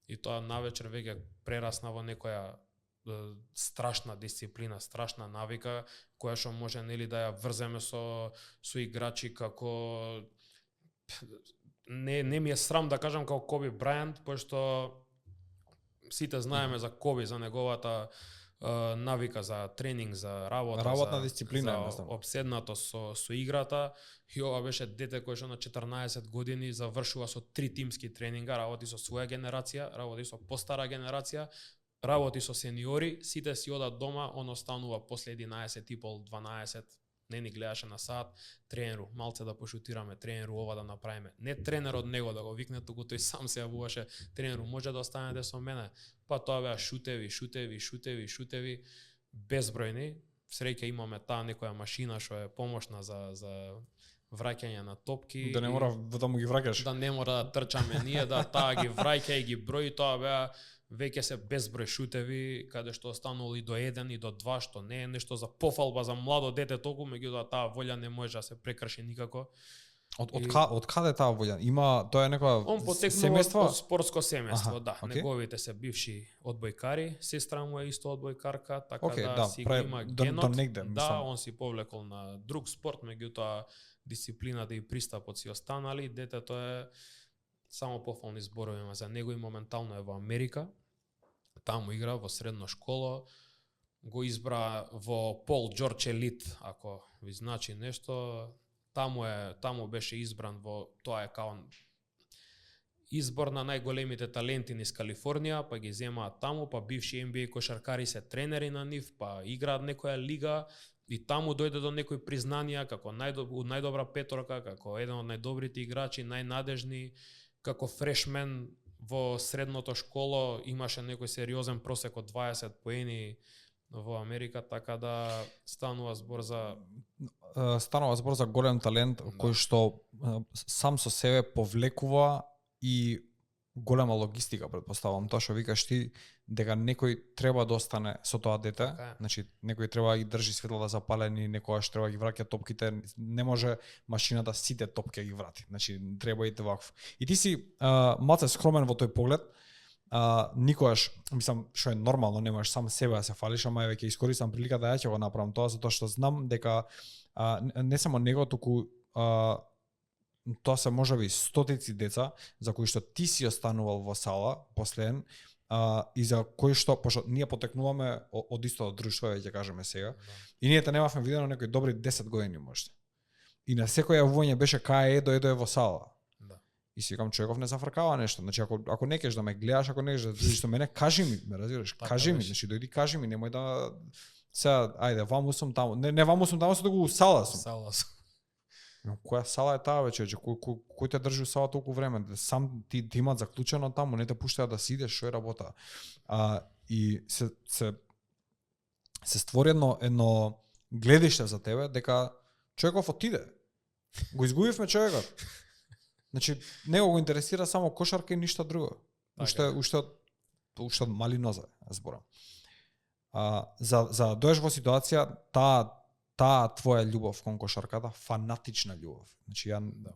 и тоа навечер веќе прерасна во некоја страшна дисциплина, страшна навика која што може нели да ја врземе со играчи како не ми е срам да кажам како Коби Брајант, пошто сите знаеме за Коби, за неговата навика за тренинг, за работна дисциплина, за обседнато со играта. И ова беше дете кој што на 14 години завршува со 3 тимски тренинга, работи со своја генерација, работи со постара генерација, работи со сениори, сите си одат дома, он останува после 11:30-12, не ни гледаше на сат, тренеру, малце да пошутираме, тренеру, ова да направиме. Не тренер од него да го викне, туку тој сам се јавуваше, тренеру, може да останете со мене. Па тоа беа шутеви, безбројни. Среќа имаме таа некоја машина што е помошна за враќање на топки. Да не мора да му ги враќаш. Да не мора да трчаме ние, да таа ги враќа и ги брои, тоа беа веќе се безброј шутеви, каде што останало и до 1 и до 2, што не е нешто за пофалба за младо дете толку, меѓутоа таа волја не може да се прекрши никако. Од каде таа волја? Има, тоа е некоја он потекнува од спортско семејство, да. Okay. Неговите се бивши одбојкари, сестра му е исто одбојкарка, така си го има генот. Да, он си повлекол на друг спорт, меѓутоа дисциплината и пристапот си останали, детето е само пофални зборови за него и моментално е во Америка. Таму игра во средно школа, го избра во Пол Джордж Елит, ако ви значи нешто. Таму беше избран во, тоа е као избор на најголемите таленти низ Калифорнија, па ги земаат таму, па бивши NBA кошаркари се тренери на нив, па играат некоја лига и таму дојде до некои признанија како најдобра петорка, како еден од најдобрите играчи, најнадежни, како фрешмен во средното школо, имаше некој сериозен просек од 20 поени во Америка, така да станува збор за голем талент, да, кој што сам со себе повлекува и голема логистика, претпоставам. Тоа што викаш ти, дека некој треба да остане со тоа дете, значи некој треба да ги држи светлата запалени, некојаш треба да ги враќа топките, не може машината сите топки да ги врати. Значи треба и ваков. И ти си малце скромен во тој поглед. Никогаш, мислам, што е нормално, не можеш сам себе да се фалиш, ама веќе искористам приликата да ја ќе го направам тоа, затоа што знам дека не само него, туку тоа се можеби стотици деца за кои што ти си останувал во сала последен и за кои што, пошто ние потекнуваме од истото друштво, ќе кажеме сега, и ние те немавме видено некои добри 10 години можда. И на секој јавување беше кај Едо е во сала. И си викам, човеков не зафркава нешто. Значи ако не кеш да ме гледаш, ако не кеш да видиш што мене, кажи ми, ме разбираш? Кажи ми, значи дојди кажи ми, немој да сега ајде, ваму сум таму. Не ваму сум таму, туку сала сум. Сала сум. Која сала е таа вече? Кој те држи у сала толку време? Сам ти имат заклучено таму, не те пуштаат да си идеш, што е работа. И се створи едно гледиште за тебе дека човеков отиде. Го изгубивме човекот. Значи него го интересира само кошарка и ништо друго. Така. Уште од мали нозе, зборам. За доеш во ситуација таа твоја љубов кон кошарката, фанатична љубов. Значи Да.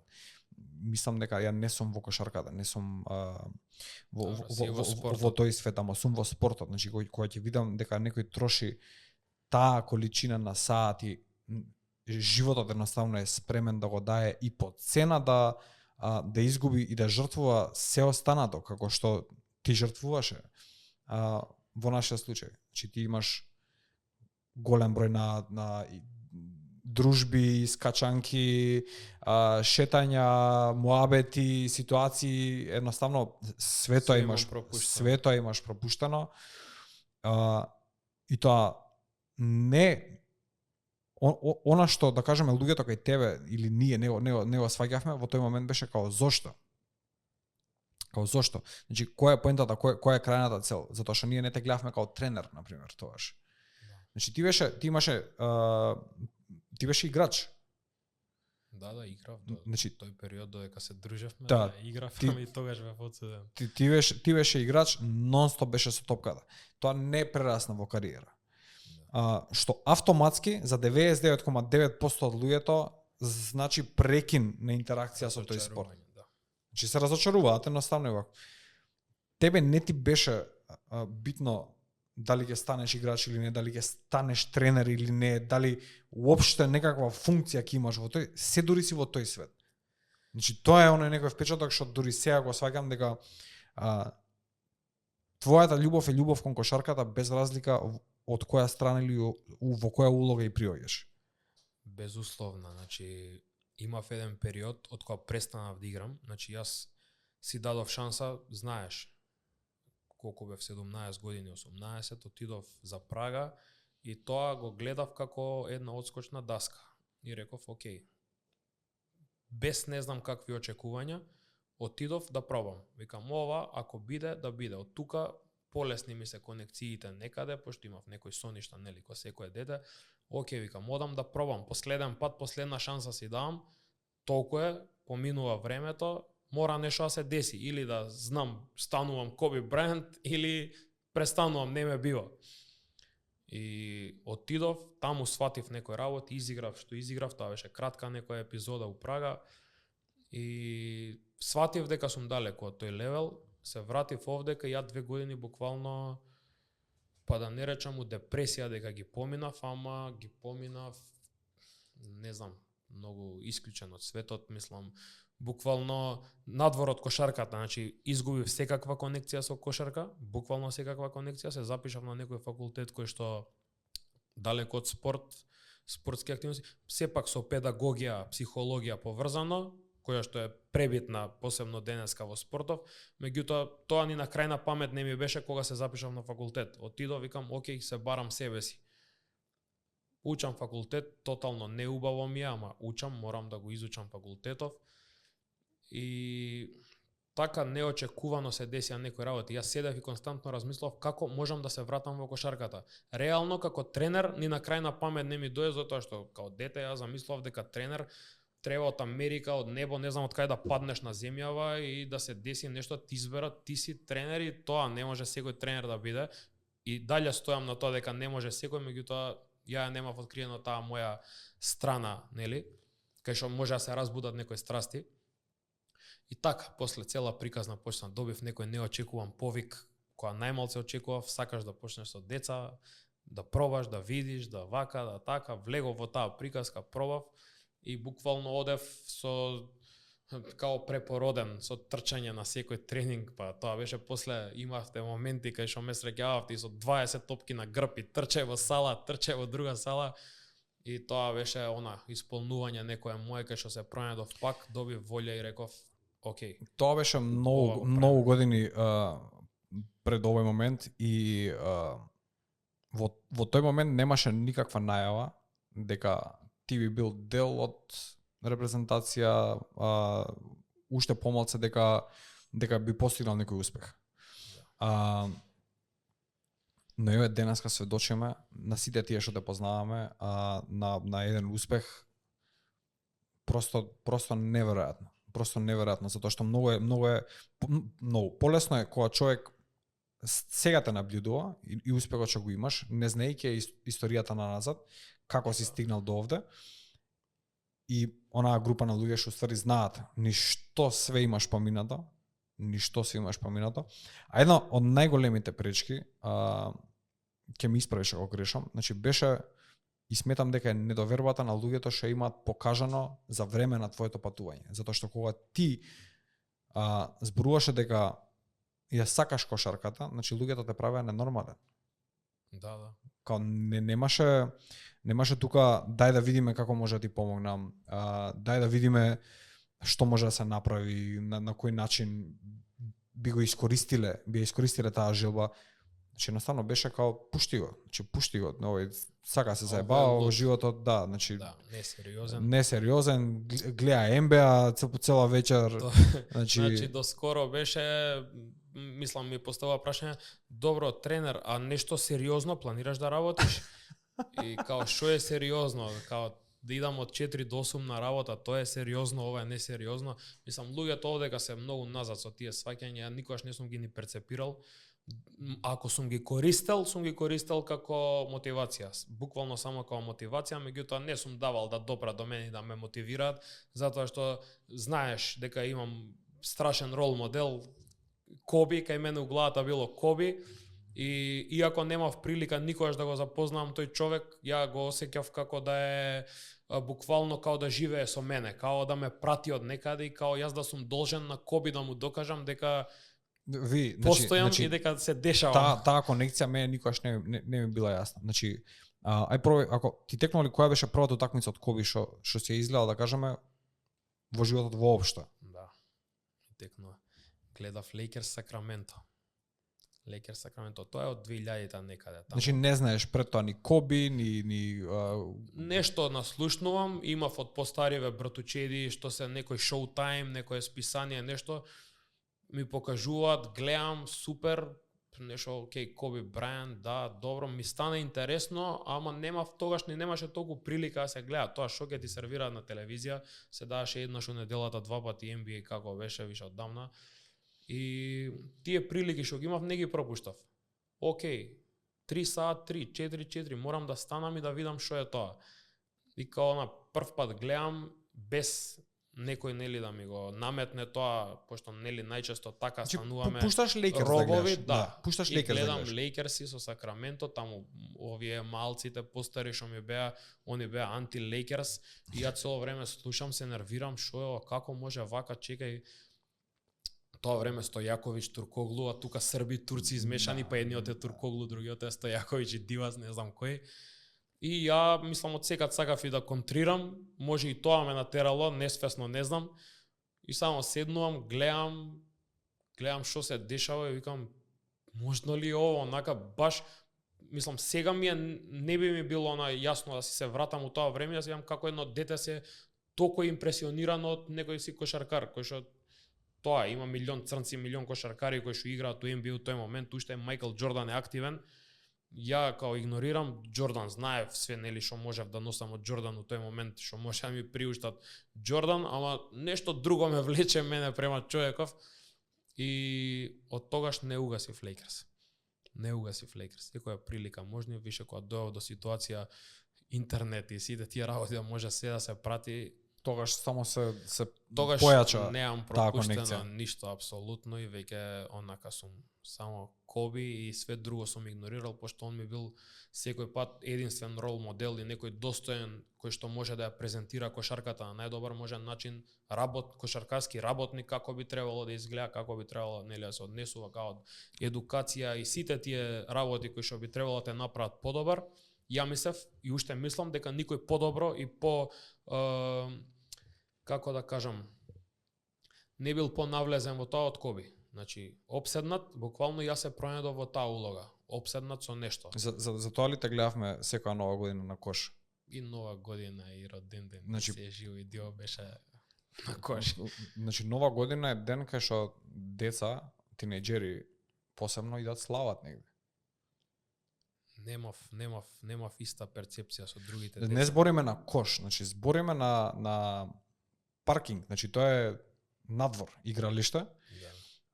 мислам дека ја не сум во кошарката, не сум спортот. во тој свет, ама сум во спортот. Значи кога ќе видам дека некој троши таа количина на сати, животот едноставно е спремен да го дае и по цена да изгуби и да жртвува се останато, како што ти жртвуваше во нашиот случај. Значи ти имаш голем број на дружби, скачанки, шетања, муабети, ситуации, едноставно свето имаш пропуштено. И тоа не она што да кажеме луѓето кај тебе или ние не го сваќавме во тој момент беше као зошто? Као зошто? Значи која е поентата, која е крајната цел? Затоа што ние не те гледавме као тренер на пример тогаш. Значи ти беше играч. Да, играв значи, тој период додека се дружевме, играв и тогаш бев одсуден. Ти беше играч, нонстоп беше со топката. Тоа не прерасна во кариера. Што автоматски за 99,9% од луѓето значи прекин на интеракција со тој спорт. Значи се разочаруваат едноставно. Тебе не ти беше битно дали ќе станеш играч или не, дали ќе станеш тренер или не, дали уопште некаква функција ќе имаш во тој, се дури си во тој свет. Значи тоа е оној некој впечаток што дури сега го сваќам дека твојата љубов е љубов кон кошарката без разлика од која страна или во која улога и приоѓаш. Безусловно, значи имав еден период од кога престанав да играм, значи јас си дадов шанса, знаеш, колку бев 17 години, 18, отидов за Прага и тоа го гледав како една одскочна даска. И реков, окей, без не знам какви очекувања, отидов да пробам. Викам, ова, ако биде, да биде. Од тука полесни ми се конекциите некаде, пошто имав некој соништа, нели, кој секој дете. Окей, викам, одам да пробам. Последен пат, последна шанса си давам. Толку е, поминува времето, мора нешто да се деси. Или да знам, станувам Коби Брајант, или престанувам, не ме бива. И отидов, таму сватив некој работи, изиграв што изиграв, тоа беше кратка некоја епизода у Прага. И сватив дека сум далеко од тој левел, се вратив овдека и ја 2 години буквално, па да не речам у депресија дека ги поминав, ама ги поминав, не знам, многу исклучен од светот, мислам, буквално надвор од кошарката, значи изгубив секаква конекција со кошарка, буквално секаква конекција, се запишав на некој факултет кој што далеко од спортски активности, сепак со педагогија, психологија поврзано, која што е пребитна, посебно денеска во спортов, меѓутоа тоа ни на крајна памет не ми беше кога се запишав на факултет. Отидов, викам, окей, се барам себе си. Учам факултет, тотално неубаво ми е, ама учам, морам да го изучам факултетов. И така неочекувано се десија некои работи. Јас седев и константно размислав како можам да се вратам во кошарката. Реално како тренер ни на крајна памет не ми дојде, затоа што као дете јас замислав дека тренер треба од Америка, од небо, не знам од кај да паднеш на земјава и да се деси нешто, ти изберат, ти си тренер и тоа не може секој тренер да биде. И дале стојам на тоа дека не може секој, меѓутоа ја немав откриено таа моја страна, нели? Кај што може да се разбудат некои страсти. И така, после цела приказна почна, добив некој неочекуван повик, која најмалце очекував, сакаш да почнеш со деца, да пробаш, да видиш, да вака, да така, влегов во таа приказка, пробав и буквално одев со као препороден, со трчање на секој тренинг, па тоа беше после, имавте моменти кај што ме среќававте со 20 топки на грб и трчај во сала, трчај во друга сала. И тоа беше исполнување некоја моја кај што се пронајдов пак, добив волја и реков, окей. Тоа беше многу години пред овој момент и во тој момент немаше никаква најава дека ти би бил дел од репрезентација, уште помалце дека би постигнал некој успех. Но еве денеска сведочиме на сите тие што те познаваме, на еден успех просто неверојатно. Просто неверојатно, затоа што многу полесно е кога човек сега те наблюдува и успехот што го имаш, не знаејќи историјата на назад, како си стигнал до овде. И онаа група на луѓе што ствари знаат ништо све имаш поминато, А една од најголемите пречки, ќе ми исправиш ако грешам, значи беше и сметам дека е недовербата на луѓето што имаат покажано за време на твоето патување. Затоа што кога ти зборуваше дека ја сакаш кошарката, значи луѓето те правеа ненормален. Да. Као немаше тука дај да видиме како може да ти помогнам, дај да видиме што може да се направи, на кој начин би искористиле таа желба. Значи едноставно беше као пушти го, овој сака се заебава во животот, да, значи да, несериозен, гледа НБА цела вечер. Значи доскоро беше, мислам ми поставува прашање, добро тренер, а нешто сериозно планираш да работиш? И као што е сериозно, као да идам од 4 до 8 на работа, тоа е сериозно, ова е несериозно. Мислам луѓето овдека се многу назад со тие сваќања, ја никогаш не сум ги ни перцепирал. Ако сум ги користел како мотивација, буквално само како мотивација, меѓутоа не сум давал да допра до мене и да ме мотивираат, затоа што знаеш дека имам страшен рол модел, Коби, кај мене у главата било Коби, и иако немав прилика никогаш да го запознавам тој човек, ја го осеќав како да е буквално као да живее со мене, као да ме прати од некаде и као јас да сум должен на Коби да му докажам дека постојам и дека се дешава. Таа конекција мене никогаш не ми била јасна. Значи, ако ти текнува ли која беше првата утакмица од Коби што се изгледа да кажеме во животот воопшто? Да. Текнува. Гледав Лейкерс Сакраменто. Тоа е од 2000-та некаде таму. Значи не знаеш пред тоа ни Коби, ни нешто наслушнувам, имав од постариве братучеди што се некој Showtime, некое списание, нешто ми покажуваат, гледам, супер, нешто, окей, Коби Брајан, да, добро, ми стана интересно, ама немаше толку прилика да се гледа тоа што ќе ти сервираат на телевизија, се даваше еднаш у неделата 2 пати NBA како беше више оддавна. И тие прилики што ги имав не ги пропуштав. Океј, 3 саат, 3, 4, морам да станам и да видам што е тоа. И као на прв пат гледам без некој нели да ми го наметне тоа, пошто нели најчесто така стануваме. Пушташ Лейкерс робови, да, пушташ Лейкерс. Гледам Лейкерси со Сакраменто, таму овие малците постари што ми беа, они беа анти-Лейкерс и ја цело време слушам, се нервирам, што е ова, како може вака, чекај. Тоа време Стојаковиќ, Туркоглу, а тука Срби, турци измешани, па едниот е Туркоглу, другиот е Стојаковиќ и Дивас, не знам кој. И ја мислам од секад сакав и да контрирам, може и тоа ме натерало, несвесно не знам. И само седнувам, гледам што се дешава и викам, можно ли ово, онака баш, мислам сега не би ми било јасно да се вратам у тоа време, јас имам како едно дете се толку импресионирано од некој си кошаркар, кој што тоа има милион црнци, милион кошаркари кои што играат у NBA у тој момент, уште Мајкл Џордан е активен. Ја као игнорирам Џордан, знаев све нели што можев да носам од Џордан у тој момент, што може да ми приуштат Џордан, ама нешто друго ме влече мене према човеков и од тогаш не угасив Лейкерс. Секоја прилика можни, више кога дојав до ситуација интернет и сите тие работи да може се да се прати, тогаш само се тогаш појача. Неам пропуштено ништо апсолутно и веќе онака сум само Коби и све друго сум игнорирал, пошто он ми бил секој пат единствен рол модел и некој достоен кој што може да ја презентира кошарката на најдобар можен начин, кошаркарски работник како би требало да изгледа, како би требало нели да се однесува како едукација и сите тие работи кои што би требало да те направат подобар. Ја мислев и уште мислам дека никој подобро и по како да кажам, не бил понавлезен во тоа од Коби. Значи, обседнат, буквално јас се пронајдов во таа улога. Обседнат со нешто. За тоа ли те гледавме секоја нова година на кош? И нова година и роден ден, значи, се живо и дио беше на кош. Значи, нова година е ден кај што деца, тинејџери, посебно идат слават негде. Немав иста перцепција со другите деца. Не збориме на кош, значи збориме на паркинг, значи тоа е надвор, игралиште.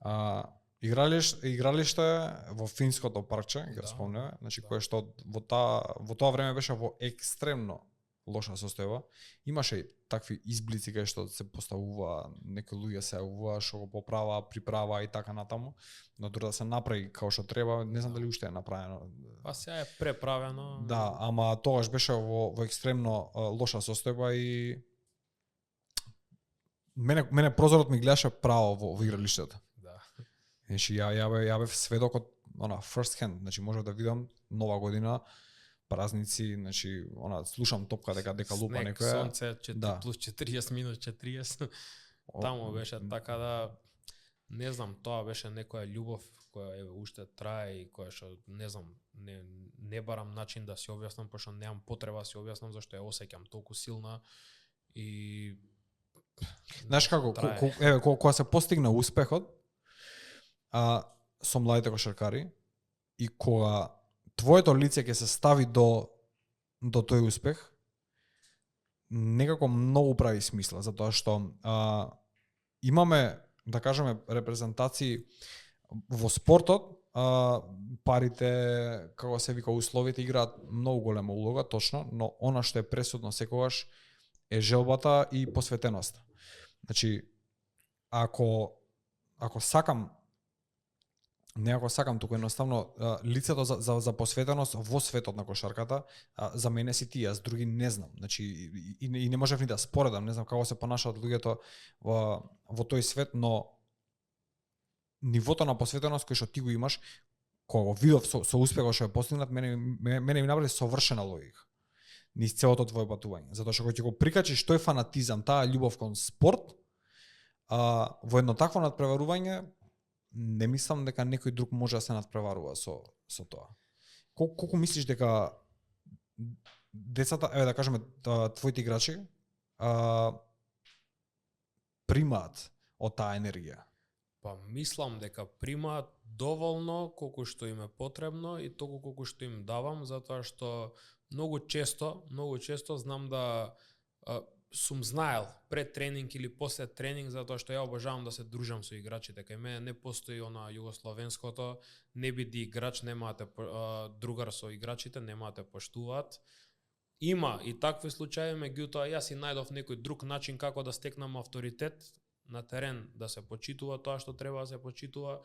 Да. Игралиште во финското паркче, ги Да. спомнеме, значи Да. кое што во тоа време беше во екстремно лоша состојба. Имаше и такви изблици кај што се поставува, некои луѓе се јавува што го поправа, приправа и така натаму, но дури да се направи како што треба, не знам Да. дали уште е направено. Па сега е преправено. Да, ама тогаш беше во екстремно лоша состојба и мене прозорот ми гледаше право во игралиштето. Да. Значи ја бев сведокот first hand, значи можев да видам Нова година, празници, значи слушам топка дека лупа Снег, некоја. сонце, Да. плюс 40 минус 40. Таму беше така да не знам, тоа беше некоја љубов која еве уште трае и која што не знам, не барам начин да се објаснам, пошто немам потреба да се објаснам зашто ја осеќам толку силна и Знаеш како, трае. кога се постигна успехот со младите кошаркари и кога твоето лице ќе се стави до тој успех, некако многу прави смисла, затоа што имаме, да кажеме, репрезентации во спортот, парите, како се вика, условите играат многу голема улога, точно, но она што е пресудно секогаш е желбата и посветеноста. Значи, ако сакам, не ако сакам, туку едноставно лицето за посветеност во светот на кошарката, за мене си ти, јас други не знам. Значи, и не можев ни да споредам, не знам како се понашаат луѓето во тој свет, но нивото на посветеност кој што ти го имаш, кога го видов со успехот што е постигнат, мене ми направи совршена логика низ целото твое патување. Затоа што кога ќе го прикачиш тој фанатизам, таа љубов кон спорт, во едно такво надпреварување, не мислам дека некој друг може да се надпреварува со тоа. Колку мислиш дека децата, еве да кажеме, твоите играчи, примаат од таа енергија? Па мислам дека примаат доволно колку што им е потребно и толку колку што им давам, затоа што многу често знам да сум знаел пред тренинг или после тренинг, затоа што ја обожавам да се дружам со играчите. Кај мене не постои она југословенското, не биди играч, немате другар со играчите, немате поштуваат. Има и такви случаи, меѓутоа јас и најдов некој друг начин како да стекнам авторитет на терен, да се почитува тоа што треба да се почитува.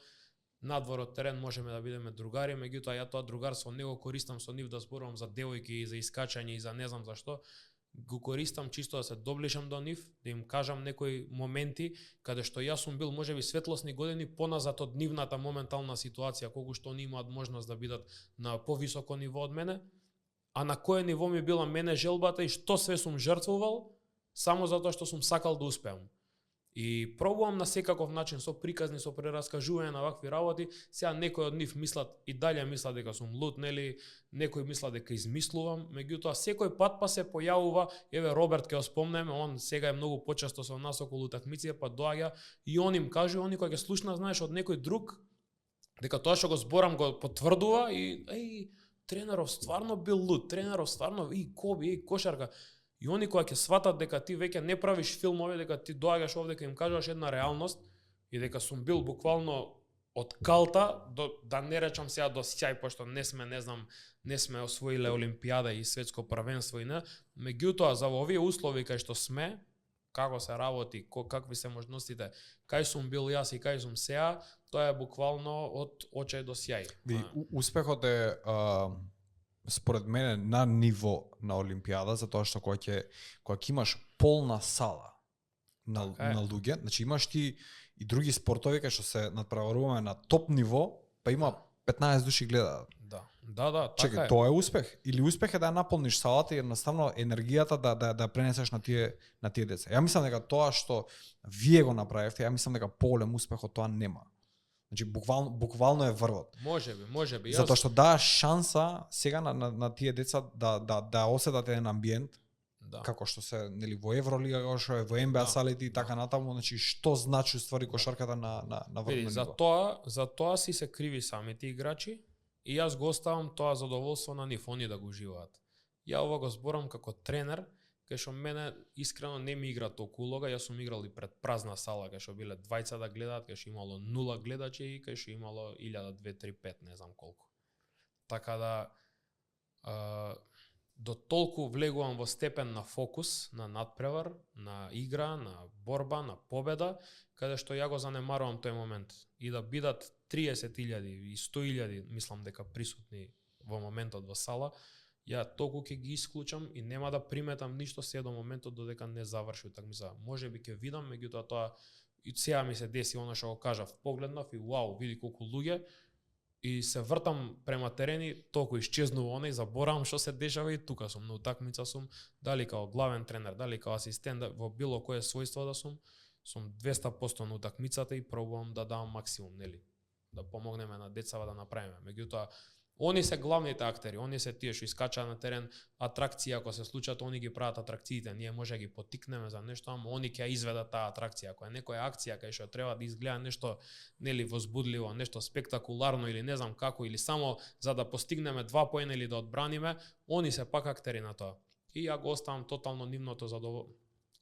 Надвор од терен можеме да бидеме другари, меѓутоа ја тоа другарство не го користам со нив да зборувам за девојки и за искачање и за не знам зашто. Го користам чисто да се доближам до нив, да им кажам некои моменти каде што јас сум бил можеби светлосни години поназад од нивната моментална ситуација, колку што они имаат можност да бидат на повисоко ниво од мене, а на кое ниво ми била мене желбата и што све сум жртвувал само затоа што сум сакал да успеам. И пробувам на секаков начин со приказни, со прераскажување на вакви работи. Сега некои од нив мислат и дале мислат дека сум луд, нели, некои мислат дека измислувам, меѓутоа секој пат па се појавува, еве Роберт ќе го спомнеме, он сега е многу почесто со нас околу утакмиците, па доаѓа и он им каже, они кога ќе слушна, знаеш, од некој друг, дека тоа што го зборам го потврдува и тренеров стварно бил луд, тренеров стварно коби, кошарка. И они кога ќе сватат дека ти веќе не правиш филмови, дека ти доаѓаш овде дека им кажуваш една реалност и дека сум бил буквално од калта до, да не речам сега до сјај, пошто не сме освоиле Олимпијада и светско првенство и не, меѓутоа за овие услови кај што сме, како се работи, какви се можностите, кај сум бил јас и кај сум сега, тоа е буквално од очај до сјај. Успехот е според мене на ниво на Олимпијада, затоа што кога ќе имаш полна сала на луѓе, значи имаш ти и други спортови кај што се надпреваруваме на топ ниво, па има 15 души гледаат. Да, така е. Тоа е успех. Или успех е да наполниш салата и едноставно енергијата да пренесеш на тие деца. Ја мислам дека тоа што вие го направивте, ја мислам дека поголем успех од тоа нема. Значи буквално е врвот. Можеби. Затоа што даа шанса сега на тие деца да осетат еден амбиент, како што се нели во Евролига, како што е во НБА салите и така натаму, значи што значи ствари кошарката на врвно ниво. За тоа си се криви самите играчи и јас го оставам тоа задоволство на нив, они да го уживаат. Ја ова го зборам како тренер кај што мене искрено не ми игра толку улога, јас сум играл и пред празна сала, кај што биле двајца да гледаат, кај што имало 0 гледачи и кај што имало 1000, 2, 3, 5, не знам колку. Така да до толку влегувам во степен на фокус, на надпревар, на игра, на борба, на победа, каде што ја го занемарувам тој момент. И да бидат 30.000 и 100.000, мислам дека присутни во моментот во сала, ја толку ќе ги исклучам и нема да приметам ништо се до моментот додека не заврши утакмица. Можеби ќе видам, меѓутоа тоа и сега ми се деси она што го кажав, погледнав и вау, види колку луѓе и се вртам према терени, толку исчезнува она и заборавам што се дешава и тука сум, на утакмица сум, дали као главен тренер, дали као асистент, во било кое својство да сум 200% на утакмицата и пробувам да давам максимум, нели? Да помогнеме на децава да направиме. Меѓутоа, они се главните актери, они се тие што искачаат на терен, атракции ако се случат, они ги прават атракциите, ние може да ги поттикнеме за нешто, ама они ќе ја изведат таа атракција. Ако е некоја акција кај што треба да изгледа нешто нели возбудливо, нешто спектакуларно или не знам како, или само за да постигнеме 2 поена или да одбраниме, они се пак актери на тоа. И ја го оставам тотално нивното задоволство.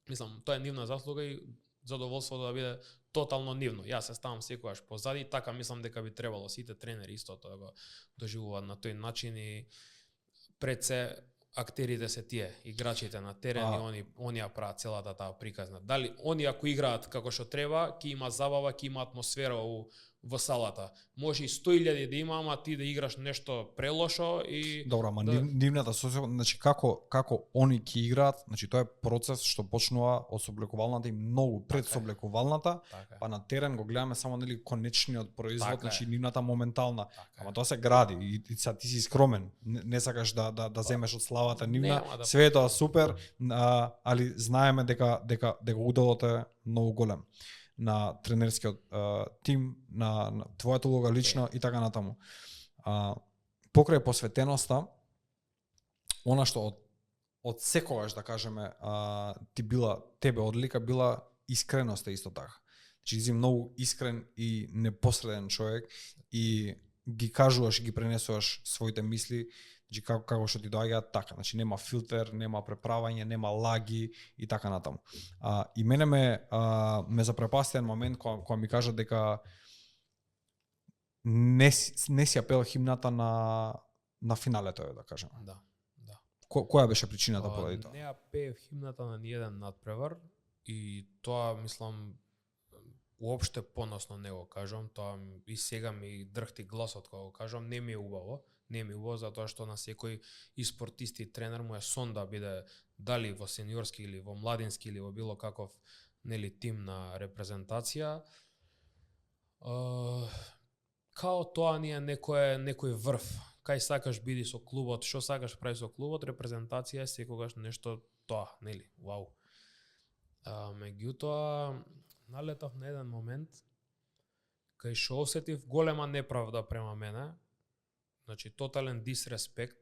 Мислам, тоа е нивна заслуга и задоволството да биде тотално нивно. Јас се ставам секогаш позади, така мислам дека би требало сите тренери истото да го доживуваат на тој начин и пред се актерите се тие, играчите на терен и они ја прават целата таа приказна. Дали они ако играат како што треба, ќе има забава, ќе има атмосфера во салата. Може и 100.000 да има, ама ти да играш нешто прелошо и добро, ама нивната социјална, значи како они ќе играат, значи тоа е процес што почнува од соблекувалната и многу пред соблекувалната, па на терен го гледаме само нели конечниот производ, значи нивната моментална. Ама тоа се гради и сега ти си скромен, не сакаш да земеш од славата нивна. Све е тоа супер, али знаеме дека уделот е многу голем на тренерскиот тим, на твојата улога лично и така натаму. Покрај посветеноста, она што од секогаш, да кажеме, тебе одлика била искреноста исто така. Значи, си многу искрен и непосреден човек и ги кажуваш и ги пренесуваш своите мисли, значи како што ти доаѓаат така, значи нема филтер, нема преправање, нема лаги и така натаму. И мене ме запрепасти еден момент кога ми кажа дека не си ја пел химната на финалето, да кажем. Да. Која беше причината поради тоа? Не ја пеев химната на ниеден надпревар и тоа мислам уопште поносно не го кажам, тоа и сега ми дрхти гласот кога го кажам, не ми е убаво затоа што на секој и спортист и тренер му е сон да биде дали во сениорски или во младински или во било каков нели тим на репрезентација. Као тоа ни е некој врв. Кај сакаш биди со клубот, што сакаш прави со клубот, репрезентација е секогаш нешто тоа, нели, вау. Меѓутоа, налетав на еден момент кај што осетив голема неправда према мене, значи тотален дисреспект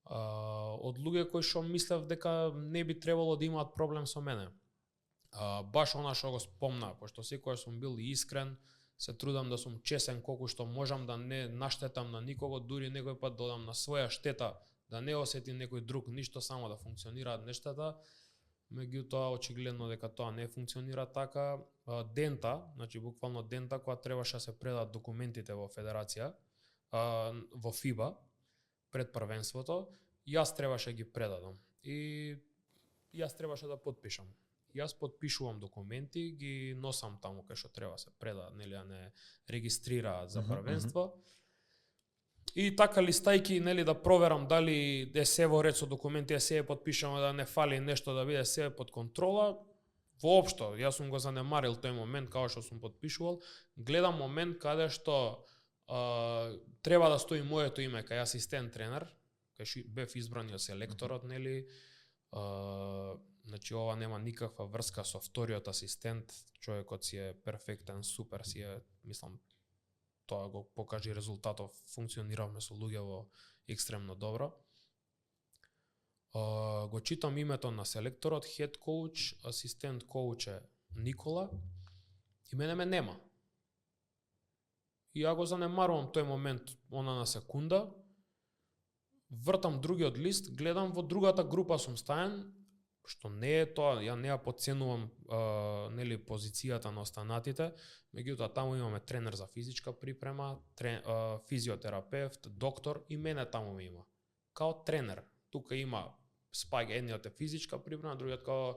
од луѓе кои што мислев дека не би требало да имаат проблем со мене. Баш она што го спомна, пошто секогаш сум бил искрен, се трудам да сум чесен колку што можам, да не наштетам на никого, дури некој пат додам на своја штета, да не осети некој друг ништо, само да функционираат нештата. Меѓутоа очигледно дека тоа не функционира така. Дента, значи буквално дента кога требаше да се предадат документите во федерација, во ФИБА пред првенството, јас требаше ги предадам и јас требаше да потпишам. Јас потпишувам документи, ги носам таму кај што треба се предадат, нели, а не регистрираат за првенство. И така листајки, нели, да проверам дали е се во ред со документи, се е потпишано, да не фали нешто, да биде се под контрола. Воопшто, јас сум го занемарил тој момент као што сум потпишувал. Гледам момент каде што треба да стои моето име кај асистент тренер, кај што бев избран од селекторот, нели. Значи ова нема никаква врска со вториот асистент, човекот си е перфектен, супер си е, мислам, тоа го покажи резултатов, функциониравме со луѓе во екстремно добро. Го читам името на селекторот, хед коуч, асистент коуч е Никола и мене ме нема. И ја го занемарувам тој момент, она на секунда, вртам другиот лист, гледам во другата група сум стаен, што не е тоа, ја не ја подценувам нели позицијата на останатите, меѓутоа таму имаме тренер за физичка припрема, физиотерапевт, доктор и мене таму ме има. Као тренер. Тука има спаѓа, едниот е физичка припрема, другиот као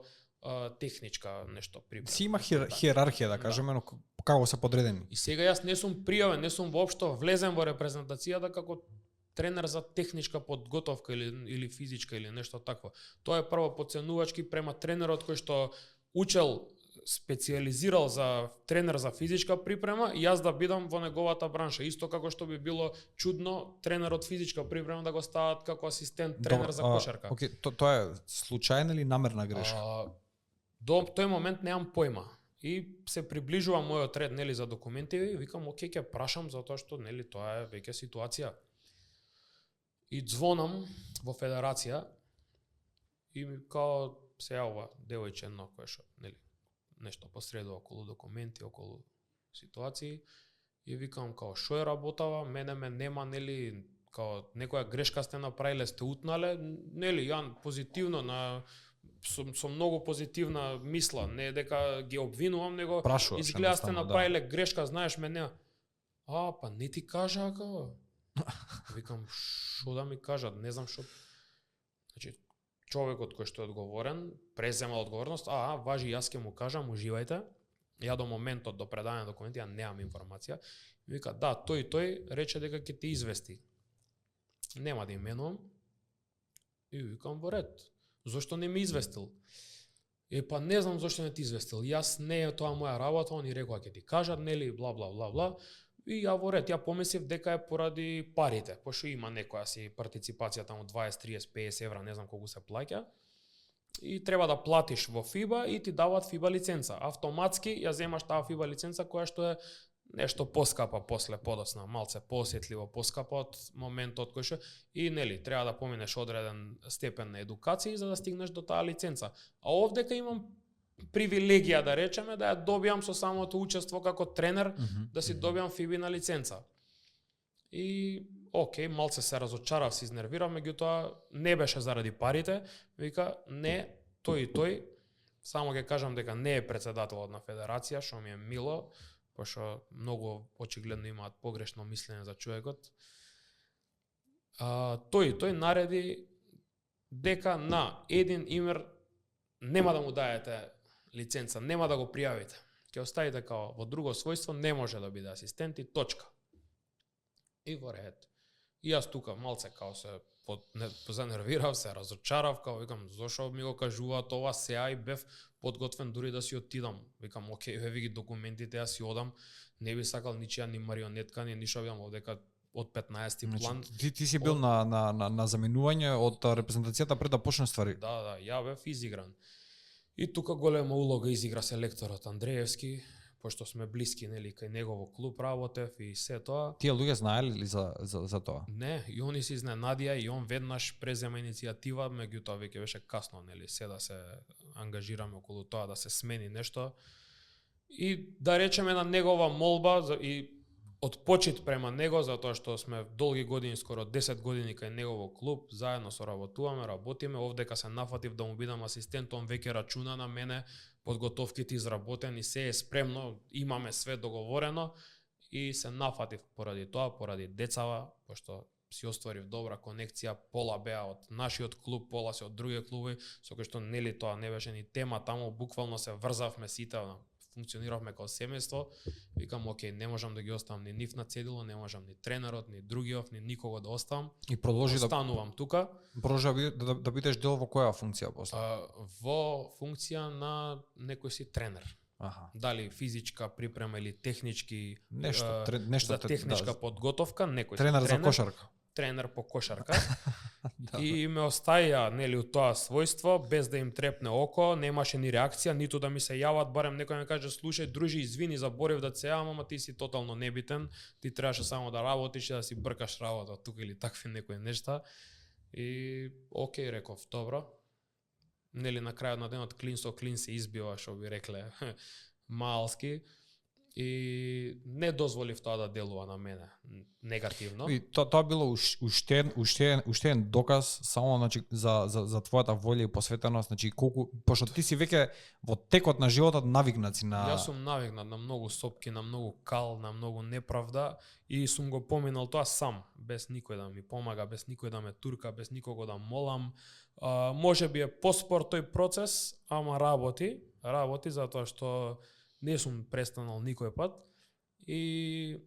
техничка нешто припрема. Си има хиерархија, да кажеме, но како се подредени. И сега јас не сум пријавен, не сум воопшто влезен во репрезентацијата како тренер за техничка подготовка или физичка или нешто такво. Тоа е прво подценувачки према тренерот кој што учел, специализирал за тренер за физичка припрема и јас да бидам во неговата бранша. Исто како што би било чудно тренерот физичка припрема да го стават како асистент тренер за кошарка. Океј, тоа е случајна или намерна грешка? До тој момент немам појма. И се приближува мојот ред нели за документи и викам окей ќе прашам затоа што нели тоа е веќе ситуација. И звонам во федерација и ми као се јавува девојче едно кое што нели нешто посредува околу документи, околу ситуации и викам као шо е работава, мене ме нема нели као некоја грешка сте направиле, сте утнале, нели ја позитивно на со многу позитивна мисла, не дека ги обвинувам, него изгледа сте направиле грешка, знаеш мене. Па не ти кажа као. Викам шо да ми кажат, не знам шо. Значи човекот кој што е одговорен, презема одговорност, важи, јас ќе му кажам, уживајте. Ја до моментот до предавање документи ја немам информација. Вика да, тој рече дека ќе те извести. Нема да именувам. И викам во ред. Зошто не ми известил? Па не знам зошто не ти известил. Јас не е тоа моја работа, они рекоа ќе ти кажат, нели, бла бла бла бла. И ја во ред, ја помислив дека е поради парите, пошто има некоја си партиципација таму 20, 30, 50 евра, не знам колку се плаќа. И треба да платиш во FIBA и ти даваат FIBA лиценца. Автоматски ја земаш таа FIBA лиценца која што е нешто поскапа после подоцна, малце поосетливо поскапа од моментот кој што и нели треба да поминеш одреден степен на едукација за да стигнеш до таа лиценца. А овдека имам привилегија да речеме да ја добијам со самото учество како тренер, да си добијам FIBA лиценца. И окей, малце се разочарав, се изнервирав, меѓутоа не беше заради парите, вика не, тој, само ќе кажам дека не е претседателот на федерација, што ми е мило, пошто многу очигледно имаат погрешно мислење за човекот. Тој нареди дека на еден имер нема да му даете лиценца, нема да го пријавите. Ќе оставите као во друго својство, не може да биде асистент и точка. И во ред. И јас тука малце као се занервирав, се разочарав, као викам зошто ми го кажуваат ова сеа и бев подготвен дури да си отидам. Викам окей, еве ги документите, јас си одам, не би сакал ничија ни марионетка, ни ништо, бидам овдека од 15-ти план. Ти си бил на заменување од репрезентацијата пред да почне ствари. Да, ја бев изигран. И тука голема улога изигра селекторот Андреевски, пошто сме блиски, нели, кај негово клуб работев и се тоа. Тие луѓе знаеле ли за тоа? Не, и они се изненадија и он веднаш презема иницијатива, меѓутоа веќе беше касно, нели, се да се ангажираме околу тоа да се смени нешто. И да речеме на негова молба и од почит према него, затоа што сме долги години, скоро 10 години кај негово клуб, заедно соработуваме, работиме, овдека се нафатив да му бидам асистент, он веќе рачуна на мене, подготовките изработени, се е спремно, имаме све договорено и се нафатив поради тоа, поради децава, пошто си остварив добра конекција, пола беа од нашиот клуб, пола се од други клуби, со кој што нели тоа не беше ни тема, таму буквално се врзавме сите, функциониравме како семејство. Викам окей, не можам да ги оставам ни нив на цедило, не можам ни тренерот, ни другиот, ни никого да оставам. И продолжи да останувам тука. Продолжи да бидеш дел во која функција после? Во функција на некој си тренер. Аха. Дали физичка припрема или технички нешто за техничка подготовка, некој тренер за кошарка. Тренер по кошарка. И ме остаја нели у тоа својство без да им трепне око, немаше ни реакција, ниту да ми се јават, барем некој ми каже слушај дружи, извини, заборев да се јавам, ама ти си тотално небитен, ти требаше само да работиш и да си бркаш работа тука или такви некои нешта. И окей, реков, добро. Нели на крајот на денот клин со клин се избива, што би рекле малски. и не дозволив тоа да делува на мене негативно. И тоа било уште еден доказ само значи за твојата волја и посветеност, значи колку пошто ти си веќе во текот на животот навикнат си на Јас сум навикнат на многу сопки, на многу кал, на многу неправда и сум го поминал тоа сам, без никој да ми помага, без никој да ме турка, без никого да молам. Може би е поспор тој процес, ама работи затоа што не сум престанал никој пат и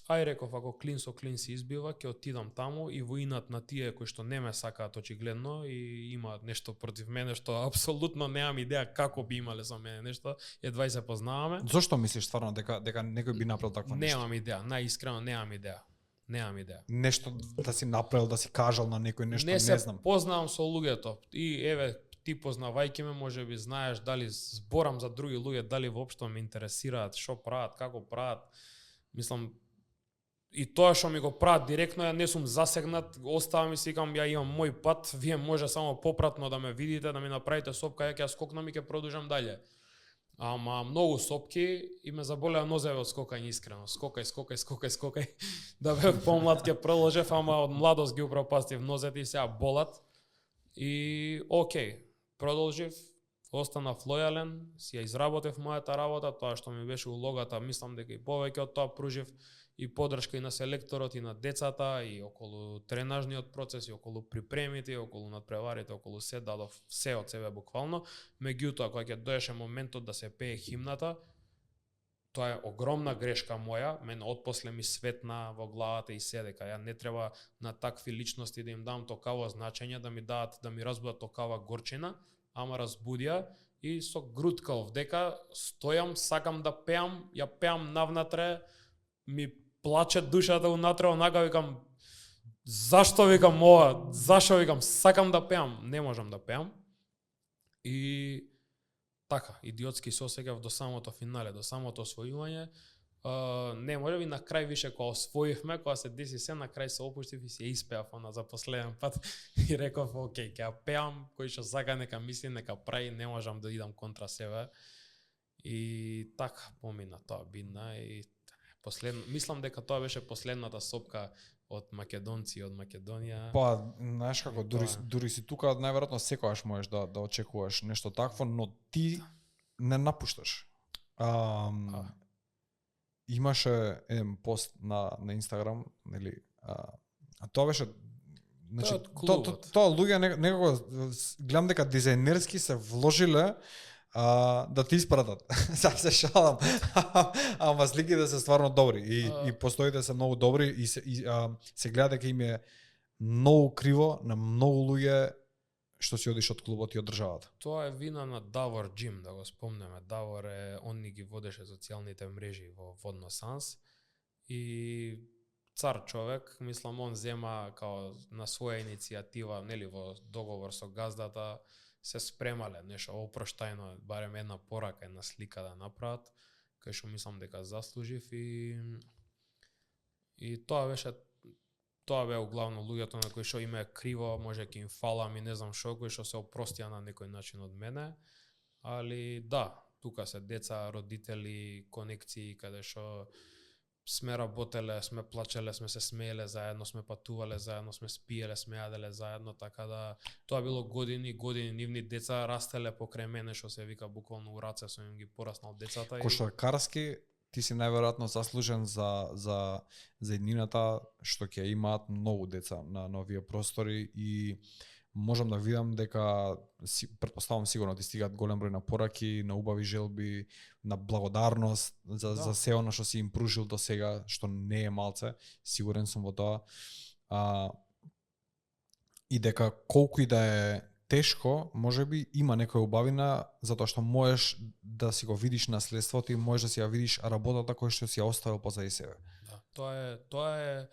реков, ако клин со клин се избива, ќе отидам таму и во инат на тие кои што не ме сакаат очигледно и имаат нешто против мене што апсолутно немам идеја како би имале со мене нешто, едва и се познаваме. Зошто мислиш стварно дека некој би направил такво нешто? Немам идеја, најискрено немам идеја. Нешто да си направил, да си кажал на некој нешто, не се знам. Познавам со луѓето и еве ти познавајќи ме, можеби знаеш дали зборам за други луѓе, дали воопшто ме интересираат, што прават, како прават. Мислам, и тоа што ми го прават директно, ја не сум засегнат, оставам и сикам, ја имам мој пат, вие може само попратно да ме видите, да ми направите сопка, ја ќе скокнам и ќе продолжам дале. Ама многу сопки и ме заболеа нозеве од скокање искрено. Скокај. Да бев помлад ќе продолжев, ама од младост ги упропастив нозете и сега болат. И окей, продолжив, останав лојален, си ја изработев мојата работа, тоа што ми беше улогата, мислам дека и повеќе од тоа пружив и подршка и на селекторот и на децата и околу тренажниот процес и околу припремите, и околу надпреварите, околу се дадов се од себе буквално. Меѓутоа кога ќе доеше моментот да се пее химната, тоа е огромна грешка моја, мен отпосле ми светна во главата и се дека ја не треба на такви личности да им дам токаво значење, да ми дадат, да ми разбудат токава горчина, ама разбудија и со груткав дека стојам, сакам да пеам, ја пеам навнатре, ми плаче душата унатре, онака викам зашто викам ова, зашто викам сакам да пеам, не можам да пеам. И така, идиотски се осеќав до самото финале, до самото освојување. Не, може би на крај више кога освоивме, кога се деси се, на крај се опуштив и се испеав за последен пат и реков, окей, ќе ја пеам, кој што сака нека мисли, нека прави, не можам да идам контра себе. И така помина тоа бидна и мислам дека тоа беше последната сопка од македонци, од Македонија. Па, знаеш како, дури си тука, најверојатно секогаш можеш да очекуваш нешто такво, но ти не напушташ. Имаше еден пост на Инстаграм, нели, а тоа беше, значи, тоа луѓе некако, гледам дека дизајнерски се вложиле да ти испратат. Сега се шалам. Ама сликите се стварно добри и постоите се многу добри и се гледа дека им е многу криво на многу луѓе што си одиш од клубот и од државата. Тоа е вина на Давор Джим, да го спомнеме. Давор он ни ги водеше социјалните мрежи во Водно Санс и цар човек, мислам он зема као на своја иницијатива, нели во договор со газдата, се спремале нешто опроштајно, барем една порака, една слика да направат, кај што мислам дека заслужив и тоа беа главно луѓето на кои што има криво, може ќе им фалам и не знам што, кои што се опростија на некој начин од мене, али да, тука се деца, родители, конекции, каде што сме работеле, сме плачеле, сме се смееле заедно, сме патувале заедно, сме спиеле, сме јаделе заедно, така да тоа било години, нивни деца растеле покрај мене, што се вика буквално у раце со им ги пораснал децата. Кошаркарски ти си најверојатно заслужен за еднината што ќе имаат многу деца на овие простори и можам да видам дека претпоставам сигурно ти стигат голем број на пораки, на убави желби, на благодарност за се оно што си им пружил до сега, што не е малце, сигурен сум во тоа. И дека колку и да е тешко, можеби има некоја убавина затоа што можеш да си го видиш наследството и можеш да си ја видиш работата која што си ја оставил позади себе. Да, тоа е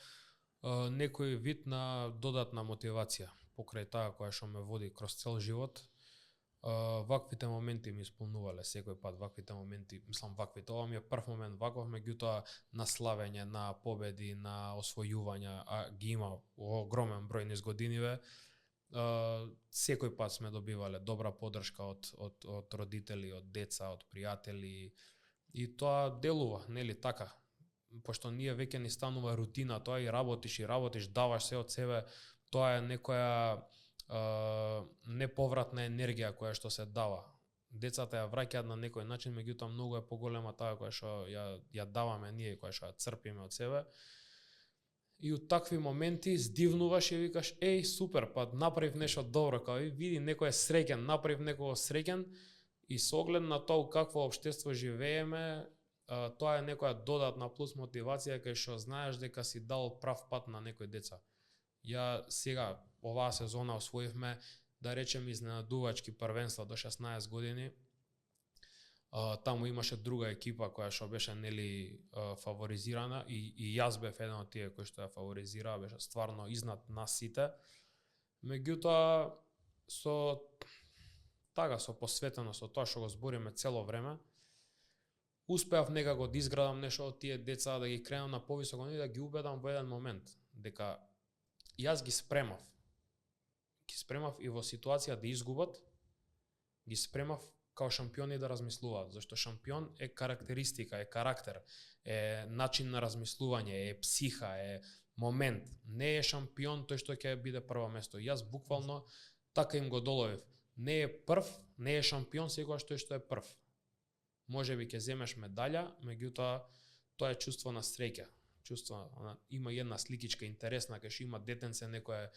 некој вид на додатна мотивација покрај таа која што ме води кроз цел живот. Ваквите моменти ми исполнувале секој пат, ова ми е прв момент ваков, меѓутоа на славење, на победи, на освојувања, ги има огромен број низ годиниве. Секој пат сме добивале добра поддршка од родители, од деца, од пријатели И тоа делува, нели така? Пошто ние веќе ни станува рутина, тоа и работиш, даваш се од себе, тоа е некоја неповратна енергија која што се дава. Децата ја враќаат на некој начин, меѓутоа многу е поголема таа која што ја даваме ние, која што ја црпиме од себе. И од такви моменти здивнуваш и викаш, еј, супер, па направив нешто добро, као и види некој е среќен, направив некого среќен, и со оглед на тоа у какво општество живееме, тоа е некоја додатна плюс мотивација кај што знаеш дека си дал прав пат на некои деца. Ја сега оваа сезона освоивме, да речем, изненадувачки првенства до 16 години. Таму имаше друга екипа која што беше нели фаворизирана и јас бев еден од тие кои што ја фаворизираа, беше стварно изнад нас сите. Меѓутоа со посветено со тоа што го збориме цело време, успеав некако да изградам нешто од тие деца, да ги кренам на повисоко ниво, да ги убедам во еден момент дека јас ги спремав. Ги спремав и во ситуација да изгубат, ги спремав као шампиони да размислуваат, зашто шампион е карактеристика, е карактер, е начин на размислување, е психа, е момент. Не е шампион тој што ќе биде прво место. Јас буквално така им го доловив. Не е прв, не е шампион секогаш тој што е прв. Можеби ќе земеш медаља, меѓутоа тоа е чувство на среќа. Има една сликичка интересна, кај што има детенце некое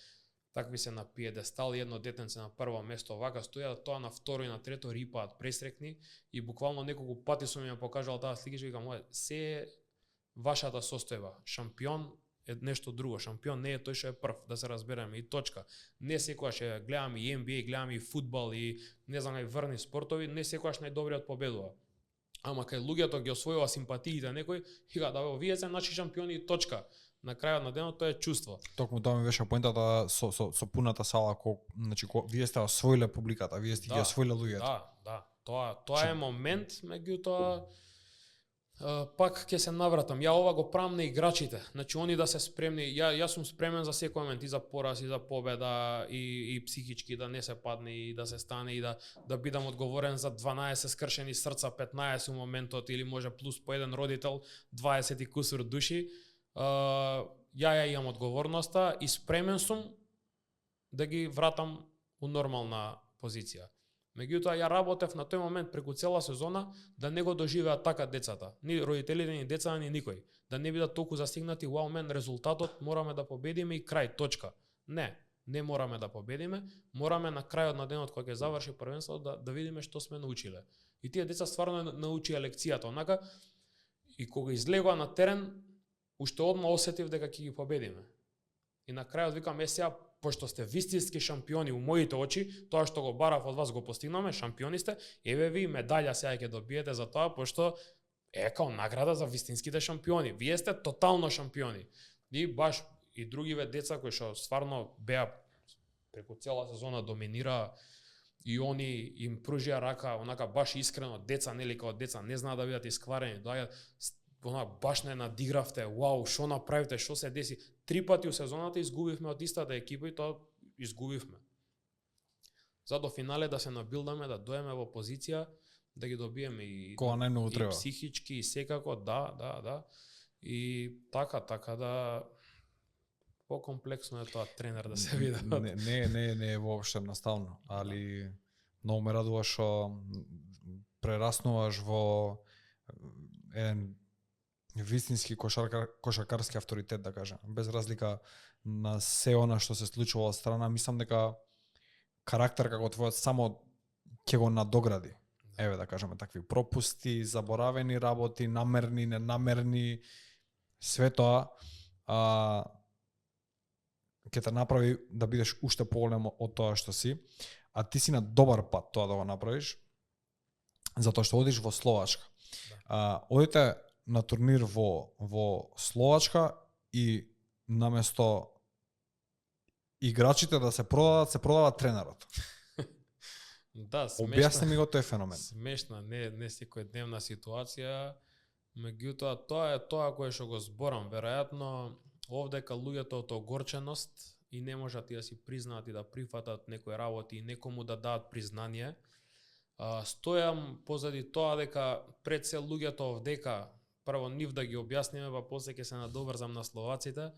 такви се на пиедестал, едно детенце на прво место вака стоја, тоа на второ и на трето рипаат пресрекни и буквално неколку пати сум ми ја покажал таа сликичка и викам, се е вашата состојба. Шампион е нешто друго. Шампион не е тој што е прв, да се разбереме, и точка. Не секогаш гледаме и NBA, гледаме и фудбал и не знам, и врни спортови, не секогаш најдобриот победува. Ама кај луѓето ги освојува симпатиите некој, вика да вие се наши шампиони и точка. На крајот на денот тоа е чувство. Токму тоа ми беше поентата со пуната сала, вие сте освоиле публиката, вие сте ги освоиле луѓето. Да. Тоа е момент, меѓутоа пак ќе се навратам. Ја ова го правам на играчите. Значи они да се спремни. Јас сум спремен за секој момент, и за пораз, и за победа, и психички да не се падне, и да се стане, и да бидам одговорен за 12 скршени срца, 15 у моментот, или може плюс по еден родител, 20 и кусур души. Ја имам одговорноста и спремен сум да ги вратам у нормална позиција. Меѓутоа ја работев на тој момент преку цела сезона да не го доживеат така децата. Ни родителите, ни децата, ни никој. Да не бидат толку застигнати, вау мен резултатот, мораме да победиме и крај, точка. Не мораме да победиме, мораме на крајот на денот кога ќе заврши првенството да видиме што сме научиле. И тие деца стварно научија лекцијата, онака, и кога излегоа на терен, уште одма осетив дека ќе ги победиме. И на крајот викам, сега, пошто сте вистински шампиони у моите очи, тоа што го барав од вас го постигнаме, шампиони сте, еве ви медаља сега ќе добиете за тоа, пошто е као награда за вистинските шампиони. Вие сте тотално шампиони. И баш и другиве деца кои што стварно беа преку цела сезона доминираа, и они им пружија рака, онака баш искрено, деца, нели као деца, не знаат да бидат искварени, доаѓаат баш не надигравте, вау, шо направите, шо се деси. 3 пати у сезоната изгубивме од истата екипа и тоа изгубивме. За до финале да се набилдаме, да доеме во позиција, да ги добиеме и психички, и секако, да. И така да покомплексно е тоа тренер да се види. Не е воопшто наставно, али многу ме радува што прераснуваш во еден вистински кошаркарски авторитет, да кажем. Без разлика на се она што се случува од страна, мислам дека карактер како твојот само ќе го надогради. Еве да кажеме такви пропусти, заборавени работи, намерни, ненамерни, све тоа ќе те направи да бидеш уште поголем од тоа што си, а ти си на добар пат тоа да го направиш, затоа што одиш во Словачка. Одите на турнир во Словачка и наместо играчите да се продава тренерот. Да, смешна. Објасни ми го тој феномен. Смешна, не секојдневна ситуација, меѓутоа тоа е тоа кое што го зборам. Веројатно овдека луѓето од огорченост и не можат да си признаат и да прифатат некои работи и некому да дадат признание, Стојам позади тоа дека пред се луѓето овдека, прво нив да ги објасниме, па после ќе се надоврзам на словаците,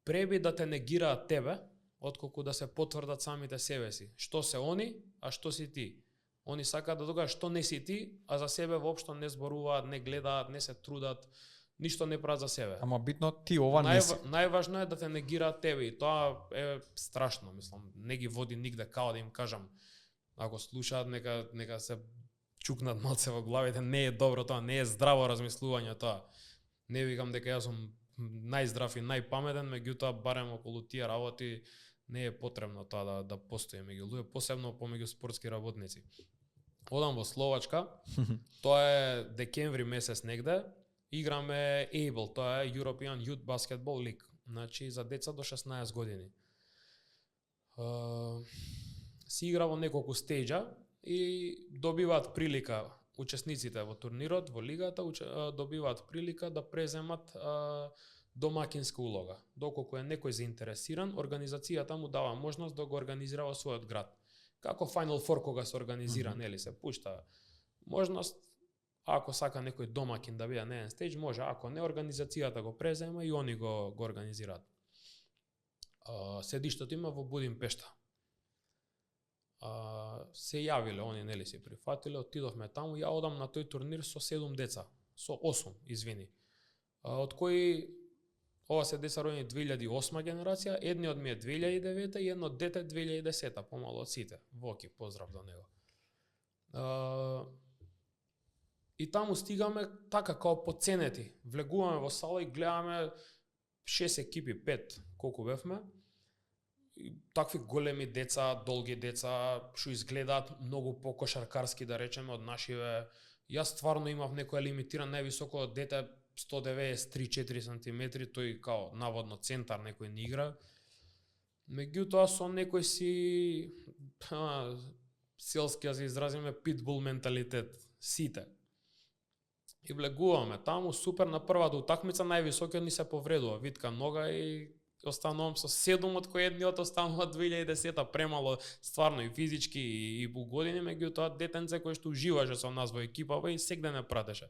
преби да те негираат тебе, отколку да се потврдат самите себе си. Што се они, а што си ти? Они сакаат да докажат што не си ти, а за себе воопшто не зборуваат, не гледаат, не се трудат, ништо не прават за себе. Ама битно ти ова не си. Најважно е да те негираат тебе и тоа е страшно, мислам. Не ги води нигде, као да им кажам, ако слушаат, нека се чукнат малце во главите, не е добро тоа, не е здраво размислување тоа. Не викам дека јас сум најздрав и најпаметен, меѓутоа барем околу тие работи не е потребно тоа да постои меѓу луѓе, посебно помеѓу спортски работници. Одам во Словачка, тоа е декември месец негде, играме ABLE, тоа е European Youth Basketball League, значи за деца до 16 години. Си игра во неколку стејџа и добиваат прилика учесниците во турнирот, во лигата, добиваат прилика да преземат домакинска улога. Доколку е некој заинтересиран, организацијата му дава можност да го организира во својот град. Како Final Four кога се организира, нели се пушта можност, ако сака некој домакин да биде на еден стејдж, може, ако не, организацијата го презема и они го организираат. Седиштето има во Будимпешта. Се јавиле, они нели се прифатиле, отидовме таму, ја одам на тој турнир со 7 деца, со 8, извини. Од кои ова се деца родени 2008 генерација, едниот ми е 2009 и едно дете 2010, помало од сите. Воки, поздрав до него. И таму стигаме така као поценети. Влегуваме во сала и гледаме 6 екипи, 5, колку бевме. И такви големи деца, долги деца, што изгледаат многу покошаркарски, да речеме, од нашиве. Јас стварно имав некој лимитиран највисоко дете 193-4 см, тој као наводно центар некој не игра. Меѓутоа со некој си селски, ја се изразиме, питбул менталитет, сите. И влегуваме таму, супер, на првата утакмица највисокиот ни се повредува, витка нога и останувам со 7 од кој едниот останува 2010-та, премало стварно и физички и по години, меѓутоа детенце кој што уживаше со нас во екипава и сегде не пратеше.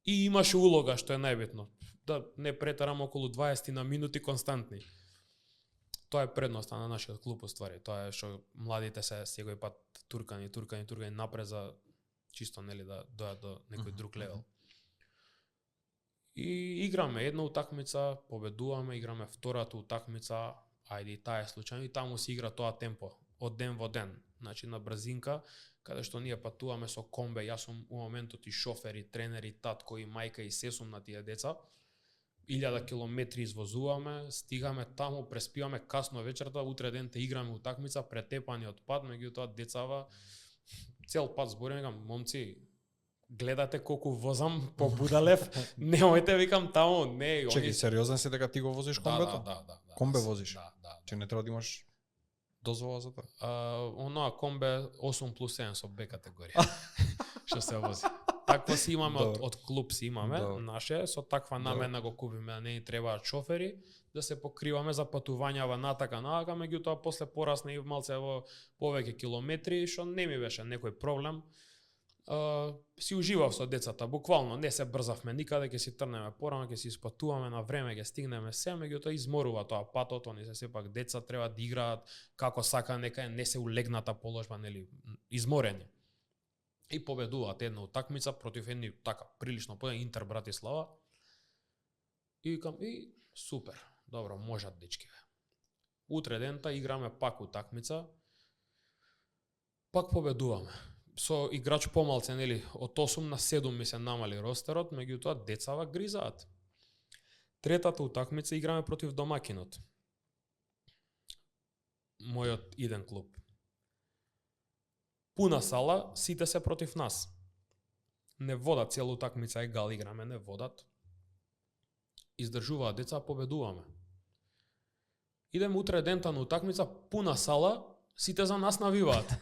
И имаше улога, што е најбитно, да не претерам околу 20 на минути константни. Тоа е предноста на нашиот клуб, уствари. Тоа е што младите се секој пат туркани напред за чисто нели да дојат до некој друг левел. И играме една утакмица, победуваме, играме втората утакмица, ајде и таа е случајно, и таму се игра тоа темпо, од ден во ден. Значи на брзинка, каде што ние патуваме со комбе, јас сум у моментот и шофер, и тренер, и татко, и мајка, и се сум на тие деца. 1000 километри извозуваме, стигаме таму, преспиваме касно вечерта, утре денте играме утакмица, претепани од пат, меѓутоа децава цел пат збориме, момци, гледате колку возам по Будалев, немојте, викам таму, не. Чекај, сериозен си дека ти го возиш комбето? Да. Комбе возиш? Да. Че не треба да имаш дозвола за тоа? Оноа комбе 8+1 со Б категорија. Што се вози. Таква си имаме од клуб си имаме, наше, со таква намена го купиме, не ни требаат шофери, да се покриваме за патувањава натака, меѓутоа после порасна и малце во повеќе километри, што не ми беше некој проблем. Си уживав со децата, буквално, не се брзавме никаде, ќе си трнеме порано, ќе си испатуваме на време, ќе стигнеме се, меѓутоа изморува тоа патот, они се сепак деца, треба да играат како сака, нека не се улегната положба, нели, изморени. И победуваат една утакмица против едни така прилично поен Интер Братислава. И викам, супер, добро, можат дечкиве. Утре дента играме пак утакмица, пак победуваме. Со играч помалце, нели, од 8 на 7 ми се намали ростерот, меѓутоа децава гризаат. Третата утакмица играме против домакинот. Мојот иден клуб. Пуна сала, сите се против нас. Не водат цела утакмица, егал играме, не водат. Издржуваат деца, победуваме. Идеме утре дента на утакмица, пуна сала, сите за нас навиваат.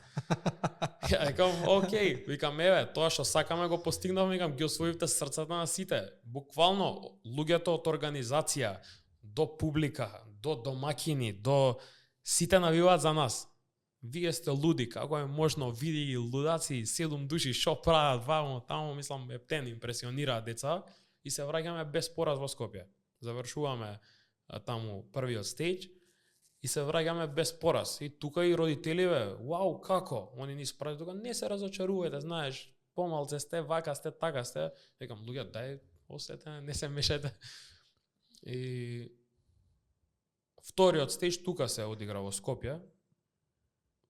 Ја викам, окей, викам, еве, тоа што сакаме го постигнавме, викам, ги освоивте срцата на сите. Буквално, луѓето од организација, до публика, до домакини, до сите навиваат за нас. Вие сте луди, како е можно, види ги лудаци, 7 души, шо прават вамо, тамо, мислам, ептен импресионираат деца и се враќаме без пораз во Скопје. Завршуваме таму првиот стејдж и се враќаме без пораз. И тука и родителиве, вау, како? Они ни спрашаат тука, не се разочарувајте, знаеш, помалце сте, вака сте, така сте. Викам, луѓе, дај, остете, не се мешајте. И вториот стејдж тука се одигра во Скопје.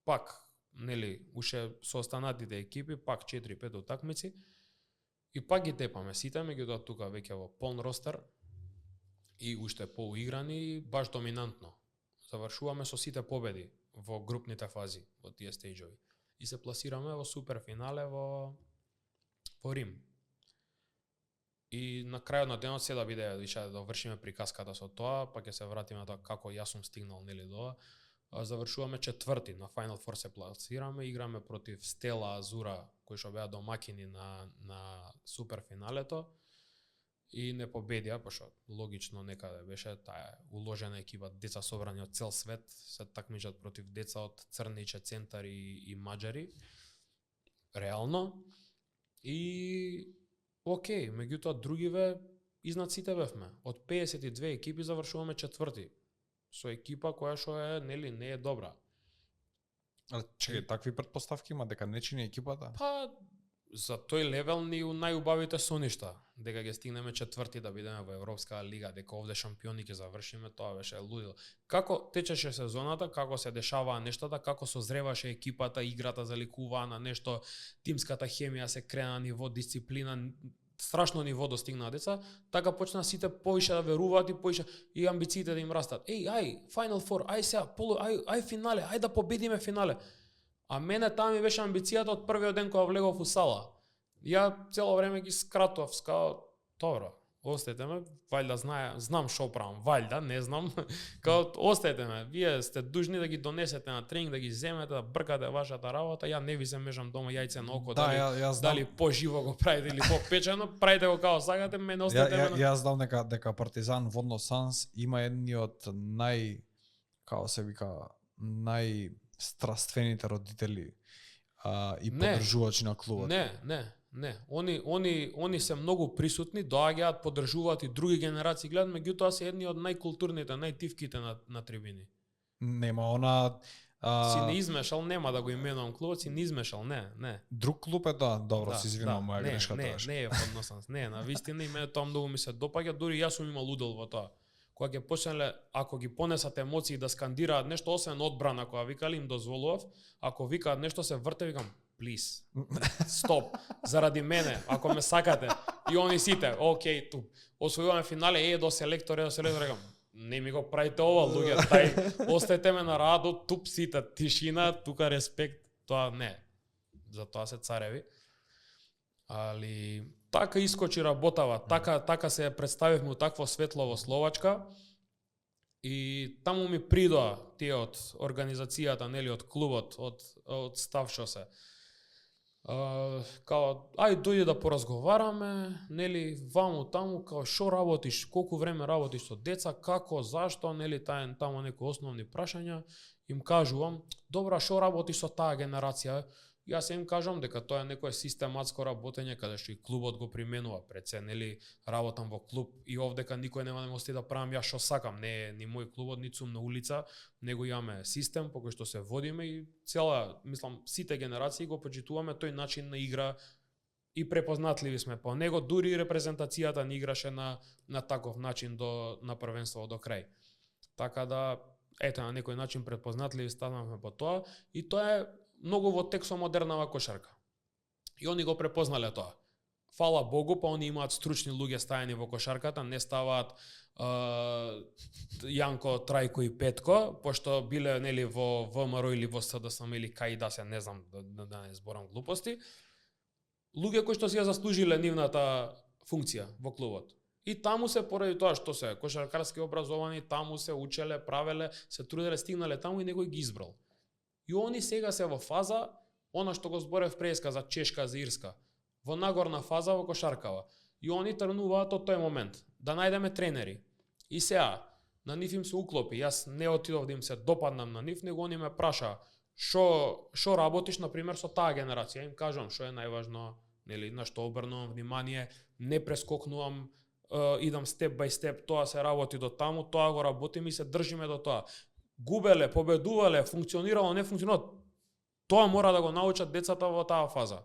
Пак, нели, уште со останатите екипи, пак 4-5 утакмици. И пак ги тепаме сите, меѓутоа тука веќе во полн ростер и уште поуиграни, баш доминантно. Завршуваме со сите победи во групните фази во тие стејџови. И се пласираме во суперфинале во Рим. И на крајот на денот се да биде да вршиме приказката со тоа, па ќе се вратиме тоа како јас сум стигнал нели до. Завршуваме четврти на Final Four се пласираме, играме против Стела Азура кои што беа домакини на суперфиналето и не победија, пошто логично некаде беше таа уложена екипа деца собрани од цел свет се такмичат против деца од Црниче, Центари и Маđари. Реално. И окей, меѓутоа другиве изнад сите бевме. Од 52 екипи завршуваме четврти со екипа која што е нели не е добра. Чекај, такви претпоставки има дека не чини екипата? Па за тој левел ни у најубавите соништа, дека ќе стигнеме четврти да бидеме во Европска лига, дека овде шампиони ќе завршиме, тоа беше лудило. Како течеше сезоната, како се дешаваа нештата, како созреваше екипата, играта заликуваа на нешто, тимската хемија се крена на ниво дисциплина, страшно ниво достигнаа деца, така почна сите поише да веруваат и поише и амбициите да им растат. Ај, Final Four, ај сега, ај финале, ај да победиме финале. А мене таа ми беше амбицијата од првиот ден кога влегов у сала. Ја цело време ги скратував, скао, добро, остете ме, вајда знам шо правам, вајда, не знам, као, остете ме, вие сте дужни да ги донесете на тренинг, да ги земете, да бркате вашата работа, ја не ви се мешам дома јајце на око, дали поживо го правите или попечено, правите го као сакате, мене остете ме. Јас знам дека Партизан Водно Санс има едни од као се вика, страствените родители и поддржувачи на клубот. Не. Они се многу присутни, доаѓаат, поддржуваат и други генерации гледат, меѓутоа се едни од најкултурните, најтивките на трибини. Нема она си не измешал, нема да го именувам клубот, си не измешал, не. Друг клуб е добро, се извинувам, моја грешка тоа. Не е подносен, на вистина и мене тоа многу ми се допаѓа, дури јас сум имал удел во тоа. Кога ќе почнале, ако ги понесат емоции да скандираат нешто, освен одбрана, кога викали им дозволував, ако викаат нешто се врте, викам, please, стоп, заради мене, ако ме сакате, и они сите, окей, ту, освојуваме финале, до селектор, рекам, не ми го правите ова, луѓе, остете ме на радо, туп сите, тишина, тука респект, тоа не, за тоа се цареви. Али така искочи работава, така се представивме у такво светло во Словачка и таму ми придоа тие од организацијата, нели, од клубот, од став што се. Као, ај дојде да поразговараме, нели, ваму таму, као шо работиш, колку време работиш со деца, како, зашто, нели, таму некои основни прашања, им кажувам, добра, шо работиш со таа генерација? Јас им кажам дека тоа е некое систематско работење каде што и клубот го применува, пред се, нели, работам во клуб и овдека никој нема да ме ости да правам јас што сакам, не е ни мој клубот, ниту сум на улица, него имаме систем по кој што се водиме и цела, мислам, сите генерации го почитуваме тој начин на игра и препознатливи сме по него, дури репрезентацијата ни играше на таков начин на првенство до крај. Така да, ето, на некој начин препознатливи станавме по тоа и тоа е многу во тек со модернава кошарка. И они го препознале тоа. Фала Богу, па они имаат стручни луѓе стајани во кошарката, не ставаат Јанко, Трајко и Петко, пошто биле, нели, во ВМРО или во СДСМ или кај да се, не знам, да не зборам глупости. Луѓе кои што си ја заслужиле нивната функција во клубот. И таму се, поради тоа што се кошаркарски образовани, таму се учеле, правеле, се труделе, стигнале таму и некој ги избрал. И они сега се во фаза, она што го зборев преска за Чешка, за Ирска, во нагорна фаза во кошаркава. И они тргнуваат од тој момент, да најдеме тренери. И сега, на нив им се уклопи, јас не отидов да им се допаднам на нив, него они ме праша, Шо работиш на пример со таа генерација? Им кажувам што е најважно, нели, на што обрнувам внимание, не прескокнувам, идам степ бај степ, тоа се работи до таму, тоа го работиме и се држиме до тоа. Губеле, победувале, функционирало, не функционирало. Тоа мора да го научат децата во таа фаза.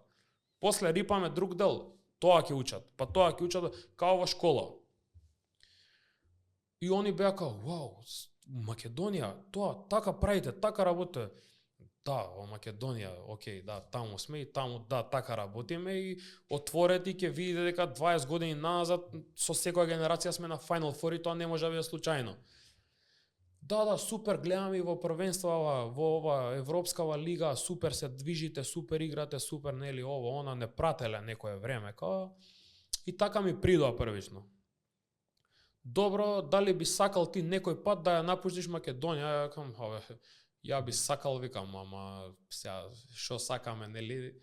После рипаме друг дел, тоа ќе учат. Па тоа ќе учат као во школа. И они беа као, вау, Македонија, тоа, така правите, така работите. Да, во Македонија, окей, да, таму сме и таму, да, така работиме и отворете и ќе видите дека 20 години назад со секоја генерација сме на Final Four и тоа не може да биде случајно. Да, супер, гледаме и во првенствава, во ова Европскава лига, супер се движите, супер играте, супер, нели, ово, она, не прателе некое време, као... И така ми придоа првично. Добро, дали би сакал ти некој пат да ја напуштиш Македонија? Ја би сакал, викам, ама сега што сакаме, нели?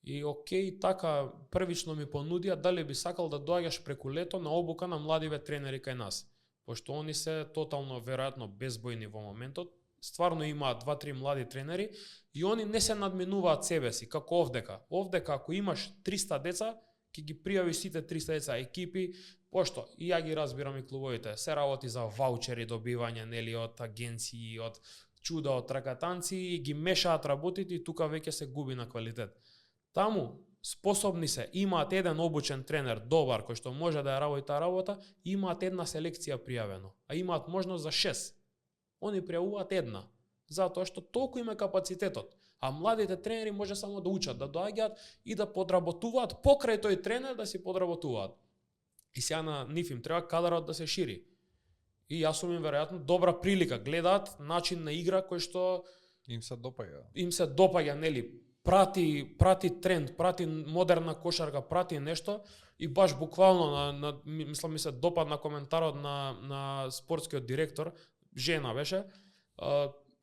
И окей, така првично ми понудија дали би сакал да доаѓаш преку лето на обука на младиве тренери кај нас. Пошто они се тотално веројатно безбојни во моментот, стварно имаат 2-3 млади тренери и они не се надминуваат себе си, како овдека. Овдека ако имаш 300 деца, ќе ги пријави сите 300 деца екипи, пошто и ја ги разбирам и клубовите, се работи за ваучери добивање, нели, од агенции, од чуда, од ракатанци и ги мешаат работите и тука веќе се губи на квалитет. Таму способни се, имаат еден обучен тренер, добар, кој што може да ја работи таа работа, имаат една селекција пријавено, а имаат можност за 6. Они пријавуваат една, затоа што толку има капацитетот, а младите тренери може само да учат, да доаѓаат и да подработуваат покрај тој тренер да си подработуваат. И сега на нив им треба кадарот да се шири. И јас сум им веројатно добра прилика, гледаат начин на игра кој што им се допаѓа. Им се допаѓа, нели, прати тренд, прати модерна кошарка, прати нешто и баш буквално мислам ми се допадна коментарот на спортскиот директор, жена беше,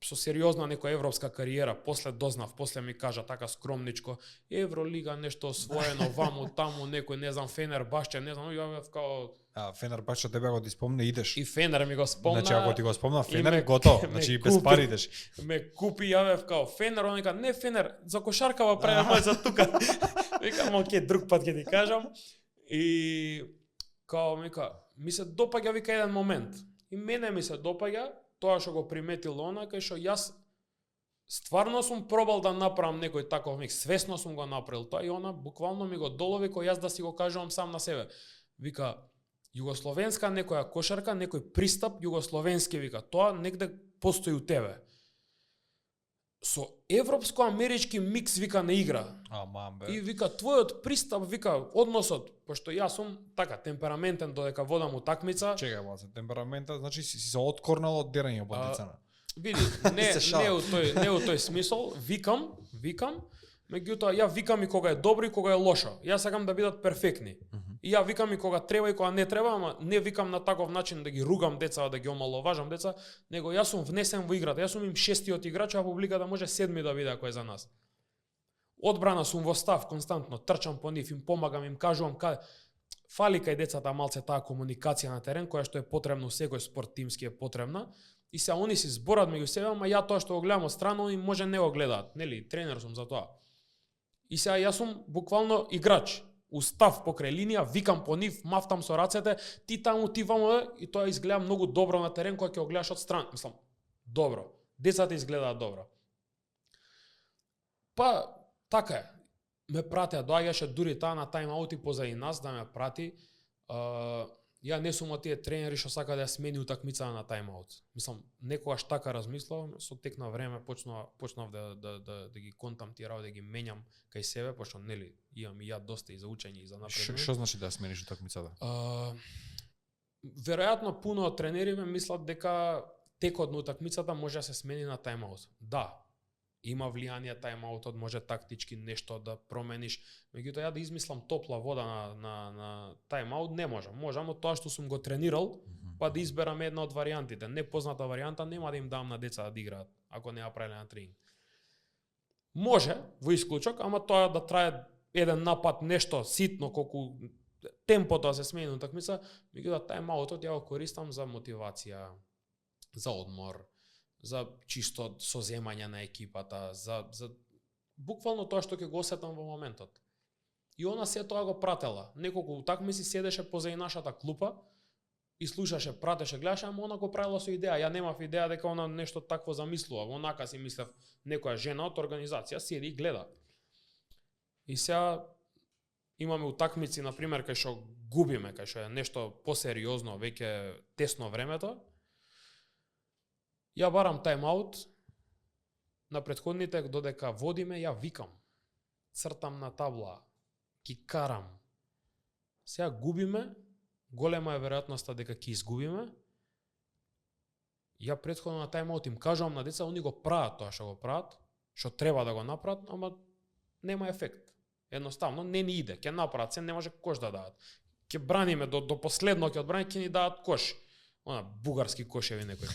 со сериозна некоја европска кариера, после дознав, после ми кажа така скромничко, Евролига нешто освоено, ваму, таму, некој, не знам, Фенербахче, не знам, ја као... Фенербахче тебе го спомне, идеш. И Фенер ми го спомна. Значи, ако ти го спомна Фенер, готово, значи без пари идеш. Ме купи, ја као Фенер, он вика, не Фенер, за кошаркава правиме за тука. Викам, окей, друг пат ќе ти кажам. И као ми се допаѓа, вика, еден момент. И мене ми се допаѓа тоа што го приметил она, кај што јас стварно сум пробал да направам некој таков микс, свесно сум го направил тоа и она буквално ми го долови кој јас да си го кажувам сам на себе. Вика, југословенска некоја кошарка, некој пристап југословенски, вика, тоа негде постои у тебе. Со европско-амерички микс, вика, не игра. И вика, твојот пристап, вика, односот, пошто јас сум така темпераментен додека водам утакмица. Чекај, баца, темпераментен, значи си се откорнал од дерање по децана. Види, не у тој смисол, викам, меѓутоа ја викам и кога е добро и кога е лошо. Јас сакам да бидат перфектни. И ја викам и кога треба и кога не треба, ама не викам на таков начин да ги ругам деца, да ги омаловажам деца, него јас сум внесен во играта. Јас сум им шестиот играч, а публиката може седми да биде ако е за нас. Одбрана сум во став константно, трчам по нив, им помагам, им кажувам каде фали кај децата малце таа комуникација на терен која што е потребна, секој спорт тимски е потребна. И се они си зборат меѓу себе, ама ја тоа што го гледам од страна, они може не го гледаат, нели, тренер сум за тоа. И сега јас сум буквално играч. Устав покрај линија, викам по нив, мафтам со рацете, ти таму, ти ваму, и тоа изгледа многу добро на терен кога ќе го гледаш од страна. Мислам, добро. Децата изгледаат добро. Па, така е. Ме пратеа, доаѓаше дури таа на тайм-аут и позади нас да ме прати. Ја не сум од тие тренери што сака да ја смени утакмицата на тайм-аут. Мислам, некогаш така размислувам, со тек на време почнав да ги контам тие работи, да ги менјам кај себе, пошто нели имам и ја доста и за учење и за напредување. Што значи да ја смениш утакмицата? Веројатно пуно од тренериве мислат дека текот на утакмицата може да се смени на тайм-аут. Да, има влијание тайм-аутот, може тактички нешто да промениш. Меѓутоа ја да измислам топла вода на тайм-аут не можам. Можам од тоа што сум го тренирал, па да изберам една од варијантите. Непозната варијанта нема да им дам на деца да играат, ако не ја правиле на тренинг. Може во исклучок, ама тоа да трае еден напад нешто ситно колку темпото да се смени на утакмица, меѓутоа тайм-аутот ја го користам за мотивација, за одмор, за чисто соземање на екипата, за буквално тоа што ќе го осетам во моментот. И она се тоа го пратела. Неколку утакмици седеше позади нашата клупа и слушаше, пратеше, гледаше, ама она го правила со идеја. Ја немав идеја дека она нешто такво замислува. Онака си мислев, некоја жена од организација седи и гледа. И сега имаме утакмици, на пример, кај што губиме, кај што е нешто посериозно, веќе тесно времето. Ја барам тайм-аут, на претходните додека водиме, ја викам, цртам на табла, ки карам. Сега губиме, голема е веројатноста дека ќе изгубиме. Ја претходно на тайм-аут им кажувам на деца, они го прават тоа што го прават, што треба да го направат, ама нема ефект. Едноставно не ни иде, ќе направат се, не може кош да дадат. Ќе браниме до последно, ќе одбрани, ќе ни дадат кош. Она бугарски кошеви некои.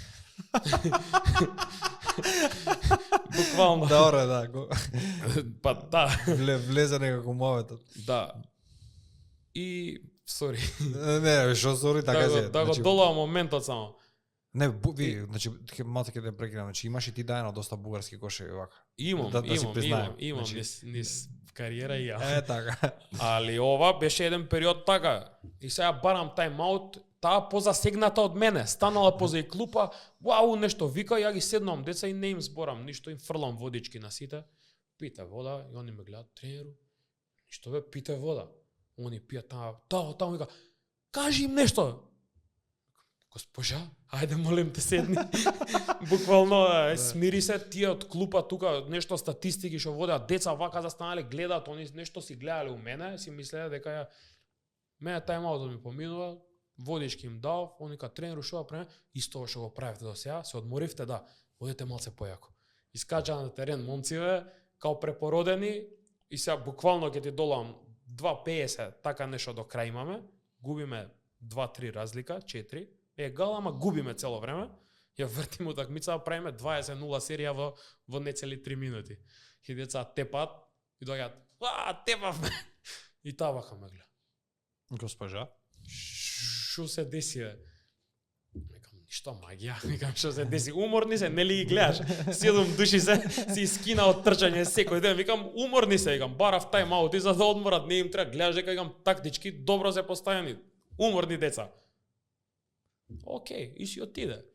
Буквално. Добре, да. Па да. Влезе некако моветот. Да. И сори. Не, што сори така се. Да го долова моментот само. Не, значи малку ќе те прекинам, значи имаш и ти дајано доста бугарски кошеви вака. Имам, имам низ кариера и ја. Така. Али ова беше еден период така. И сега барам тайм-аут, таа позасегната од мене, станала позади клупа, вау, нешто вика, ја ги седнам деца и не им зборам, ништо им фрлам водички на сите. Пите вода, и они ме гледат, тренеру, ништо бе, пите вода. Они пијат таму вика, кажи им нешто. Госпожа, ајде молим те седни. Буквално смири се, тие од клупа тука нешто статистики што водат, деца вака застанале, гледаат, они нешто си гледале у мене, си мислеа дека ја мене тайм-аутот ми поминува, водички им дав, они ка тренеру што прави, исто што го правите до сега, се одморивте, да, одете малце појако. Искача на терен момциве, као препородени, и сега буквално ќе ти долам 2:50, така нешто до крај имаме, губиме 2-3 разлика, 4, егал, ама губиме цело време, ја вртиме утакмица, правиме 20-0 серија во нецели 3 минути. И деца тепат, и доаѓаат, тепавме! И таа вака ме гледа. Госпожа? Шо се деси, бе? Викам, ништо магија. Викам, шо се деси? Уморни се, нели ги гледаш? 7 души се искина од трчање секој ден. Викам, уморни се, викам, барав тайм-аут и за да одморат, не им треба, гледаш дека, викам, тактички добро се поставени. Уморни деца. Океј, и си отиде.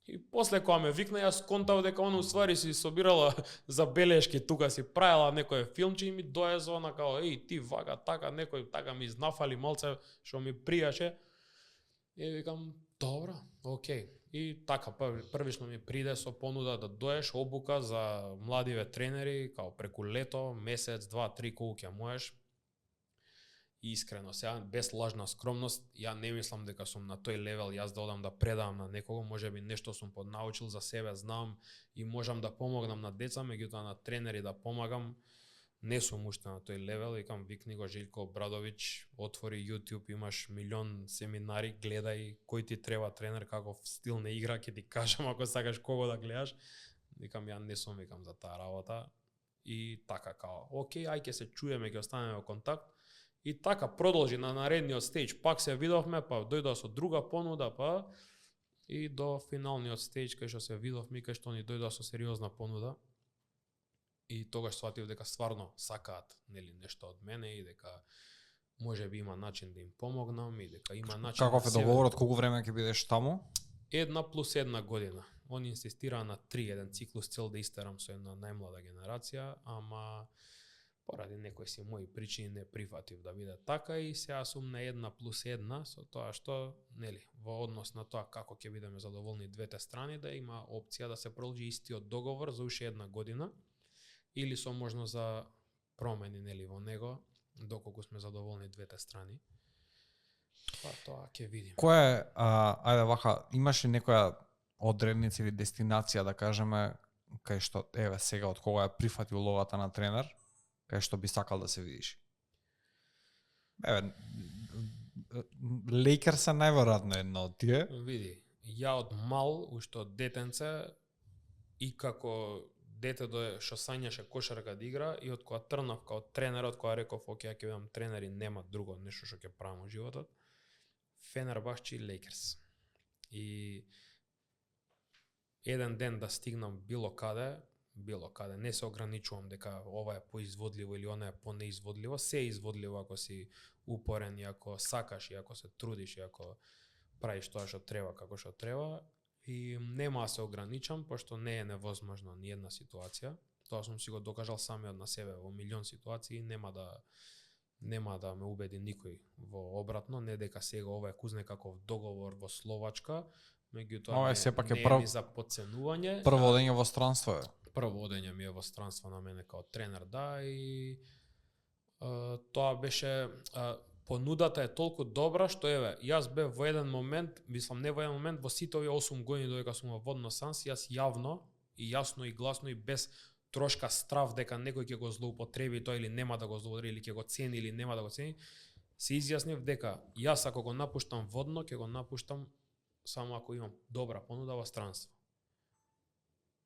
И после кога ме викна, јас контав дека он уствари си собирала забелешки, тука си правила некој филмче и ми дое за она као, ти вака, така, некој така ми изнафали малце, што ми пријаше. И викам, добро, океј. И така, првично ми приде со понуда да доеш обука за младиве тренери, као преку лето, месец, 2-3, колку ќе можеш. И искрено, сега без лажна скромност, ја не мислам дека сум на тој левел, јас да одам да предавам на некого, можеби нешто сум поднаучил за себе, знам и можам да помогнам на деца, меѓутоа на тренери да помагам, не сум уште на тој левел, викам, викни го Желјко Обрадовиќ, отвори YouTube, имаш милион семинари, гледај кој ти треба тренер, каков стил на игра, ќе ти кажам ако сакаш кого да гледаш. Викам, ја не сум, викам, за таа работа. И така као, океј, ај ќе се чуеме, ќе останеме во контакт. И така продолжи на наредниот стејдж, пак се видовме, па дојдоа со друга понуда, па и до финалниот стејдж кај што се видовме, кај што ни дојдоа со сериозна понуда. И тогаш сватив дека стварно сакаат, нели, нешто од мене и дека можеби има начин да им помогнам и дека има начин. Каков е договорот, колку време ќе бидеш таму? 1+1 година. Они инсистираа на 3, еден циклус цел да истерам со една најмлада генерација, ама поради некои си мои причини не прифатив да биде така и сега сум на 1+1 со тоа што, нели, во однос на тоа како ќе бидеме задоволни двете страни, да има опција да се продолжи истиот договор за уште 1 година или со можност за промени, нели, во него, доколку сме задоволни двете страни. Па тоа ќе видиме. Која е, ајде вака, имаш ли некоја одредница или дестинација, да кажеме, кај што, еве сега, од кога ја прифатил улогата на тренер, кај што би сакал да се видиш? Еве, Лейкерс е најверојатно едно од тие. Види, ја од мал, уште од детенце, и како дете што сањаше кошарка да игра, и од кога трнав као тренер, од кога реков, океј, ќе бидам тренер и нема друго нешто што ќе правам во животот, Фенербахче и Лейкерс. И еден ден да стигнам било каде, не се ограничувам дека ова е поизводливо или она е понеизводливо, се е изводливо ако си упорен и ако сакаш и ако се трудиш и ако правиш тоа што треба како што треба и нема да се ограничам пошто не е невозможно ни една ситуација. Тоа сум си го докажал самиот на себе во милион ситуации, нема да ме убеди никој во обратно, не дека сега ова е кузне каков договор во Словачка, меѓутоа не е ни за подценување. Прво одење во странство е. Прво одење ми е во странство на мене као тренер, да, и тоа беше понудата е толку добра што еве, јас бев во еден момент, мислам не во еден момент, во сите овие 8 години додека сум во Водно Санс, јас јавно и јасно и гласно и без трошка страв дека некој ќе го злоупотреби тоа или нема да го злоупотреби или ќе го цени или нема да го цени, се изјаснив дека јас ако го напуштам Водно, ќе го напуштам само ако имам добра понуда во странство.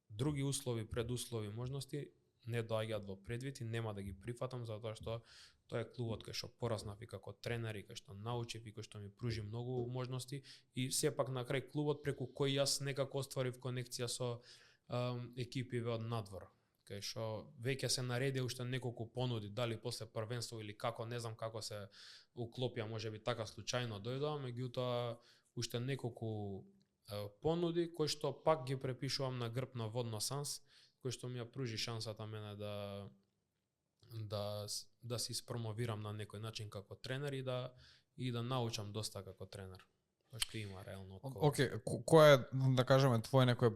Други услови, предуслови, можности не доаѓаат во предвид и нема да ги прифатам затоа што тоа е клубот кај што пораснав и како тренер и кај што научив и кај што ми пружи многу можности и сепак на крај клубот преку кој јас некако остварив конекција со екипиве од надвор. Кај што веќе се нареди уште неколку понуди, дали после првенство или како, не знам како се уклопија, можеби така случајно дојдоа, меѓутоа уште неколку понуди кои што пак ги препишувам на грб на Водно Санс, кој што ми ја пружи шансата мене да се испромовирам на некој начин како тренер и да научам доста како тренер. Тоа што има реално од кога. Океј, кој е, да кажеме, твое некое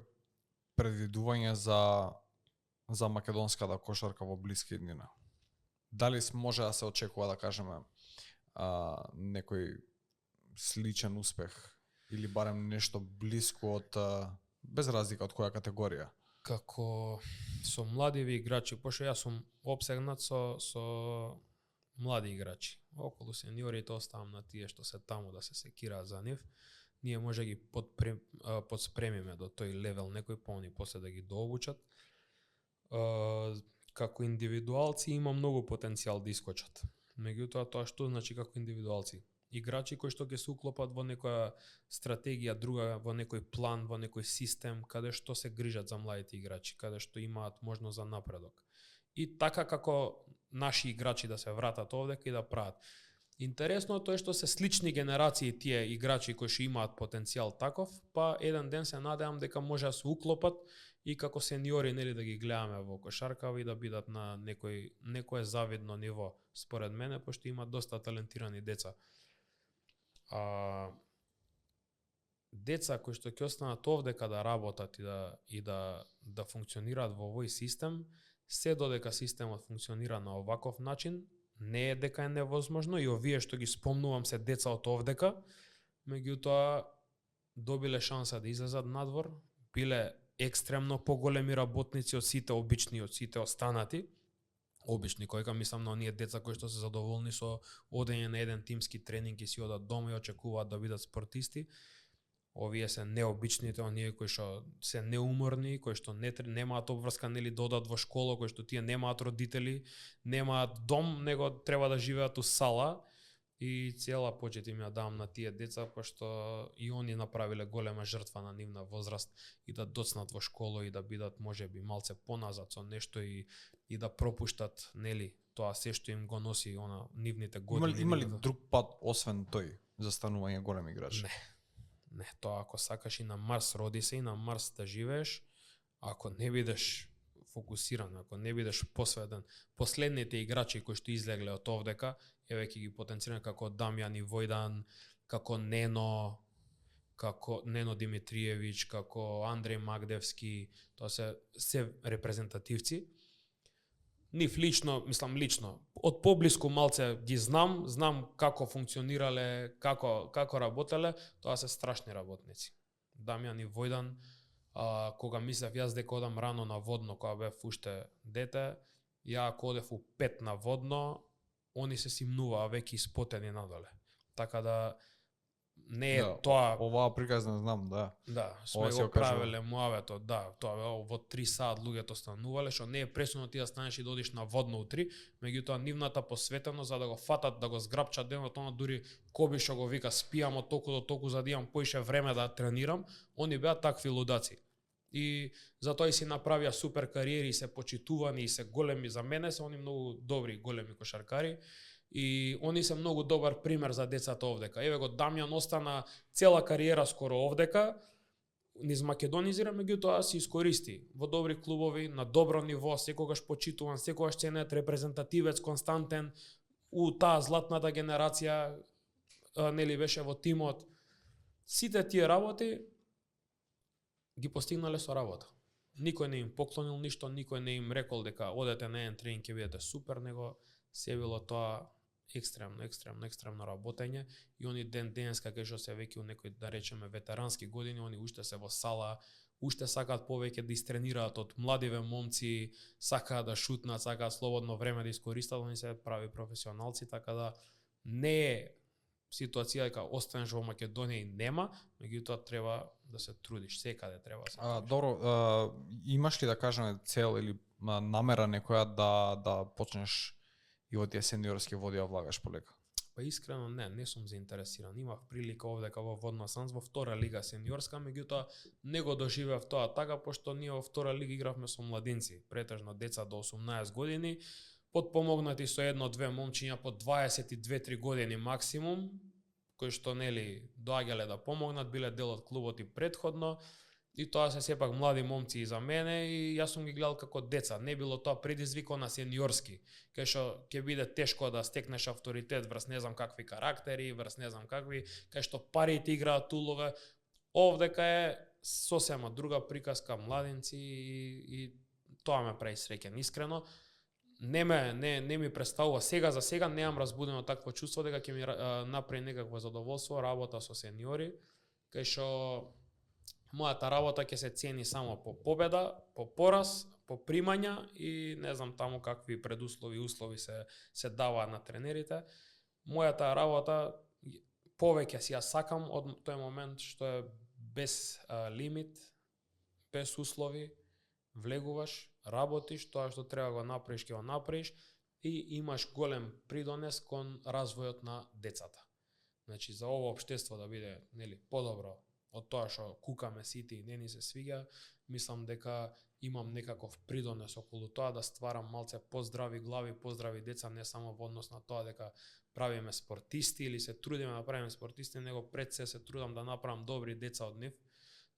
предвидување за македонската кошарка во блиски днина? Дали може да се очекува, да кажеме, некој сличен успех или барем нешто блиско од без разлика од која категорија? Како со младиви играчи, пошто јас сум опсегнат со млади играчи. Околу сениорите оставам на тие што се таму да се секираат за нив. Ние може ги подспремиме до тој левел некој полни после да ги дообучат. Како индивидуалци има многу потенцијал да искочат. Меѓутоа тоа што значи како индивидуалци? Играчи кои што ќе се уклопат во некоја стратегија, друга во некој план, во некој систем, каде што се грижат за младите играчи, каде што имаат можност за напредок. И така како наши играчи да се вратат овдека и да прават. Интересното е што се слични генерации тие играчи кои што имаат потенцијал таков, па еден ден се надевам дека може да се уклопат и како сениори нели да ги гледаме во кошарка и да бидат на некое завидно ниво според мене, пошто има доста талентирани деца. Деца кои што ќе останат овдека да работат и да функционираат во овој систем, се додека системот функционира на оваков начин, не е дека е невозможно и овие што ги спомнувам се деца од овдека, меѓутоа добиле шанса да излезат надвор, биле екстремно поголеми работници од сите обични, од сите останати. Обични, којка мислам на оние деца кои што се задоволни со одење на еден тимски тренинг и си одат дома и очекуваат да бидат спортисти. Овие се необичните, оние кои што се неуморни, кои што немаат обврска нели да одат во школа, кои што тие немаат родители, немаат дом, него треба да живеат у сала. И цела почет им ја давам на тие деца, пошто и они направиле голема жртва на нивна возраст и да доцнат во школа и да бидат можеби малце поназад со нешто и да пропуштат нели тоа се што им го носи нивните години. Има ли друг пат освен тој за станување голем играч? Не, тоа ако сакаш и на Марс роди се и на Марс да живееш, ако не бидеш фокусиран, ако не бидеш посветен, последните играчи кои што излегле од овдека, еве ќе ги потенцирам како Дамјан и Војдан, како Нено Димитриевиќ, како Андреј Магдевски, тоа се репрезентативци. Нив лично, од поблиску малце ги знам како функционирале, како работеле, тоа се страшни работници. Дамјан и Војдан, кога мислев јас дека одам рано на Водно, кога бев уште дете, ја ако одев у 5 на Водно, они се симнуваа веќе испотени надоле. Така да не е тоа. Оваа приказна знам, да. Да, сме го правеле муавето, да, тоа во 3 саат луѓето станувале, што не е пресудно ти да станеш и да одиш на Водно у 3, меѓутоа нивната посветеност за да го фатат, да го зграпчат денот, она дури Коби што го вика спиам од толку до толку за да имам поише време да тренирам, они беа такви лудаци. И затоа и си направија супер кариери, и се почитувани, и се големи. За мене се они многу добри големи кошаркари. И они се многу добар пример за децата овдека. Еве го Дамјан остана цела кариера скоро овдека, низ македонизира, меѓутоа си искористи во добри клубови, на добро ниво, секогаш почитуван, секогаш ценет, репрезентативец, константен, у таа златната генерација, нели беше во тимот. Сите тие работи ги постигнале со работа. Никој не им поклонил ништо, никој не им рекол дека одете на еден тренинг ќе бидете супер, него се било тоа екстремно работење и они денеска кај што се веќе у некои, да речеме, ветерански години, они уште се во сала, уште сакаат повеќе да истренираат од младиве момци, сакаат да шутнат, сакаат слободно време да искористат, они се прави професионалци, така да не е ситуација дека останеш во Македонија и нема, меѓутоа треба да се трудиш, секаде треба да се трудиш. Добро, имаш ли, да кажеме, цел или намера некоја да почнеш и во тие сениорски води да влагаш полека? Па искрено не сум заинтересиран. Имав прилика овдека во Водна Санс во втора лига сениорска, меѓутоа не го доживеав тоа така, пошто ние во втора лига игравме со младинци, претежно деца до 18 години, подпомогнати со едно-две момчиња по 22-3 години максимум, кои што нели доаѓале да помогнат, биле дел од клубот и претходно. И тоа се сепак млади момци и за мене и јас сум ги гледал како деца. Не било тоа предизвико на сениорски, кај што ќе биде тешко да стекнеш авторитет врз не знам какви карактери, врз не знам какви, кај што парите играат улога. Овдека е сосема друга приказка, младенци и тоа ме прави среќен. Искрено, не ми представува сега за сега, немам разбудено такво чувство дека ќе ми направи некакво задоволство работа со сениори, кај што мојата работа ќе се цени само по победа, по пораз, по примања и не знам таму какви услови се даваат на тренерите. Мојата работа повеќе си ја сакам од тој момент што е без лимит, без услови, влегуваш, работиш, тоа што треба го направиш, ќе го направиш и имаш голем придонес кон развојот на децата. Значи за ово општество да биде, нели, подобро од тоа што кукаме сите и не ни се свиѓа, мислам дека имам некаков придонес околу тоа да стварам малце поздрави глави, поздрави деца, не само во однос на тоа дека правиме спортисти или се трудиме да правиме спортисти, него пред се трудам да направам добри деца од нив,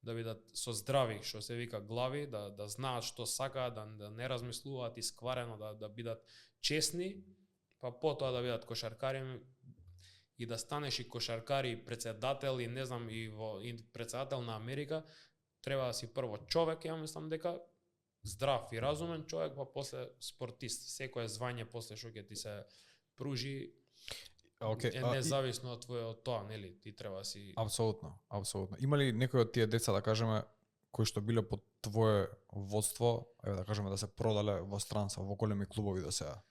да бидат со здрави, што се вика, глави, да знаат што сакаат, да не размислуваат искварено, да бидат честни, па потоа да бидат кошаркари и да станеш и кошаркар и председател и не знам и председател на Америка, треба да си прво човек, ја мислам дека здрав и разумен човек, па после спортист. Секое звање после што ќе ти се пружи е независно од твојот тоа, нели? Ти треба си... Апсолутно. Има ли некои од тие деца, да кажеме, кои што биле под твое водство, да кажеме да се продале во странство, во големи клубови до сега?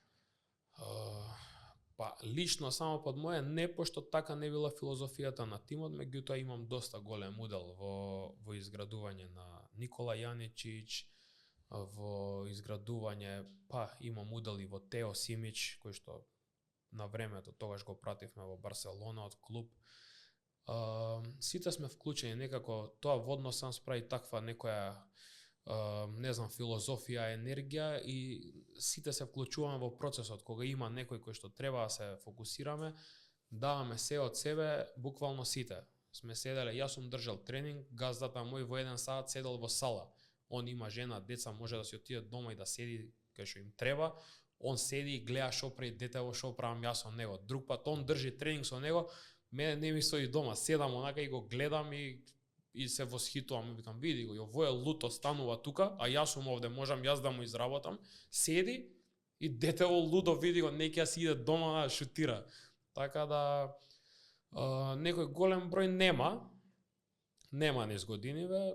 Па, лично само под моје не, пошто така не била филозофијата на тимот, меѓутоа имам доста голем удел во изградување на Никола Јаничич, во изградување, имам удел и во Тео Симич, кој што на времето тогаш го пративме во Барселона од клуб. Сите сме вклучени некако, тоа Водно Санс прави таква некоја не знам, филозофија, енергија и сите се вклучуваме во процесот. Кога има некој кој што треба да се фокусираме, даваме се од себе, буквално сите. Сме седеле, јас сум држал тренинг, газдата мој во 1 сат седел во сала. Он има жена, деца, може да си отиде дома и да седи кај што им треба. Он седи и гледа шо прави детево, шо правам јас со него. Друг пат он држи тренинг со него, мене не ми стои дома, седам онака и го гледам и се восхитувам, викам, види го, овој луто станува тука, а јас сум овде, можам јас да му изработам, седи и детево лудо, види го, неќе си иде дома да шутира. Така да, некој голем број нема низ годиниве,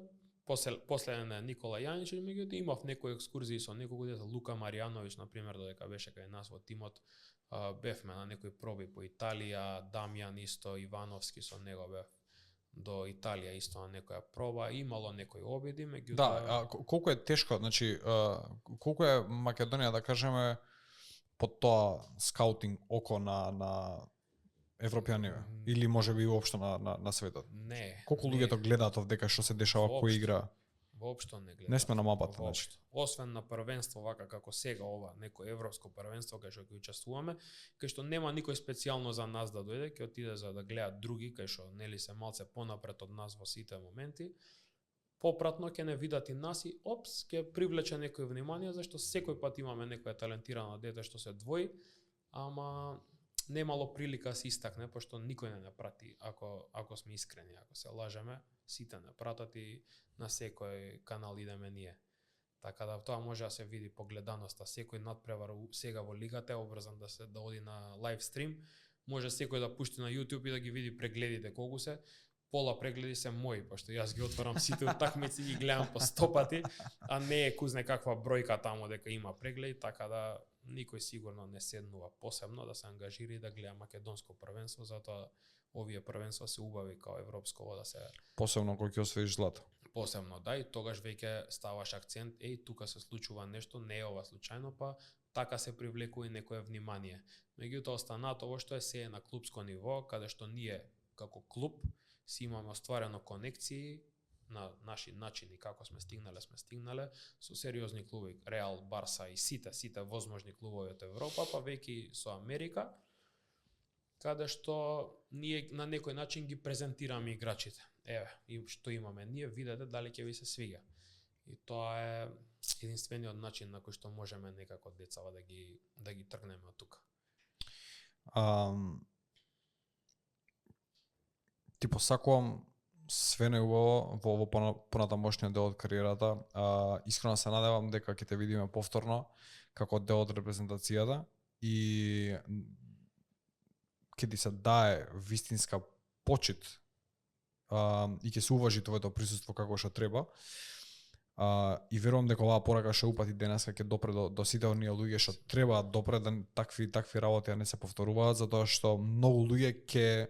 после на Никола Јаничич, меѓутоа имав некои екскурзии со неколку деца, Лука Маријановиќ, например, додека беше кај нас во тимот, бевме на некои проби по Италија, Дамјан исто, Ивановски со него бев до Италија исто на некоја проба, имало некои обиди, меѓутоа... Да, колку е тешко, значи, колку е Македонија, да кажеме, под тоа скаутинг око на европјаниве, или можеби уопшто на светот? Не. Колку луѓето гледаат овдека што се дешава, кој игра? Воопшто не гледав. Не сме на мапата, значи. Воопшто. Освен на првенство вака како сега ова, некој европско првенство кај што ќе учествуваме, кај што нема никој специјално за нас да дојде, ќе отиде за да гледа други кај што нели се малце понапред од нас во сите моменти. Попратно ќе не видат и нас и опс, ќе привлече некој внимание, зашто секој пат имаме некој талентирано дете што се двои, ама немало прилика да се истакне, пошто никој не прати, ако сме искрени, ако се лажеме, сите не пратат и на секој канал идеме ние. Така да тоа може да се види по гледаноста, секој надпревар сега во лигата е обрзан да оди на лайв стрим, може секој да пушти на YouTube и да ги види прегледите колку се. Пола прегледи се мои, пошто јас ги отварам сите утакмици и ги гледам по 100 пати, а не е кузне каква бројка таму дека има прегледи, така да никој сигурно не седнува посебно да се ангажира и да гледа македонско првенство, затоа овие првенства се убави као европско да се Посебно кога ќе освоиш злато. посебно, да, и тогаш веќе ставаш акцент, тука се случува нешто, не е ова случајно, па така се привлекува и некое внимание. Меѓутоа останато ово што е се на клубско ниво, каде што ние како клуб си имаме остварено конекции на наши начини како сме стигнале со сериозни клубови, Реал, Барса и сите возможни клубови од Европа, па веќе со Америка, каде што ние на некој начин ги презентираме играчите. Еве, и што имаме ние, видете дали ќе ви се свиѓа. И тоа е единствениот начин на кој што можеме некако децава да ги тргнеме од тука. Ти посакувам све неубаво во ово понатамошниот дел од кариерата. Искрено се надевам дека ќе те видиме повторно како дел од репрезентацијата и ќе ти се дае вистинска почит и ќе се уважи твоето присуство како што треба. И верувам дека оваа порака што упати денеска ќе допре до сите оние луѓе што треба да допре, да такви работи не се повторуваат, затоа што многу луѓе ќе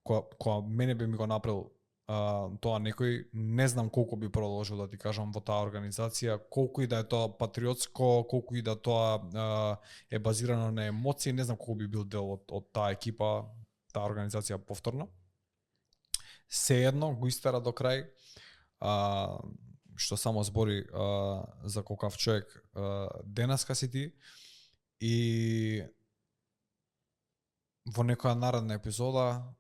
кога мене би ми го направил тоа некој, не знам колку би продолжил да ти кажам во таа организација, колку и да е тоа патриотско, колку и да тоа е базирано на емоции, не знам колку би бил дел од таа екипа, таа организација повторно. Сеедно го истера до крај, што збори за колкав човек денеска си ти, и во некоја наредна епизода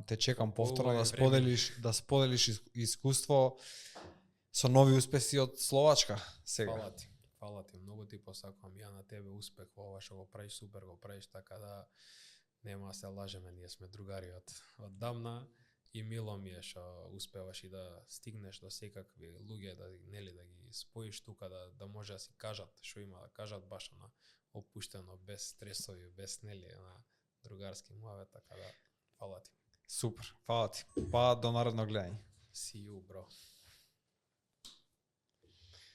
те чекам повторно да споделиш искуство со нови успеси од Словачка сега. Фала ти, многу ти посакувам ја на тебе успех во ова што го правиш, супер го правиш, така да нема да се лажеме, ние сме другари од давна и мило ми е што успеваш и да стигнеш до секакви луѓе, да ги споиш тука, да може да си кажат што има да кажат баш на опуштено, без стресови, без на другарски муавет, така да фала ти. Супер, фала ти. Па до наредно гледање. See you, bro.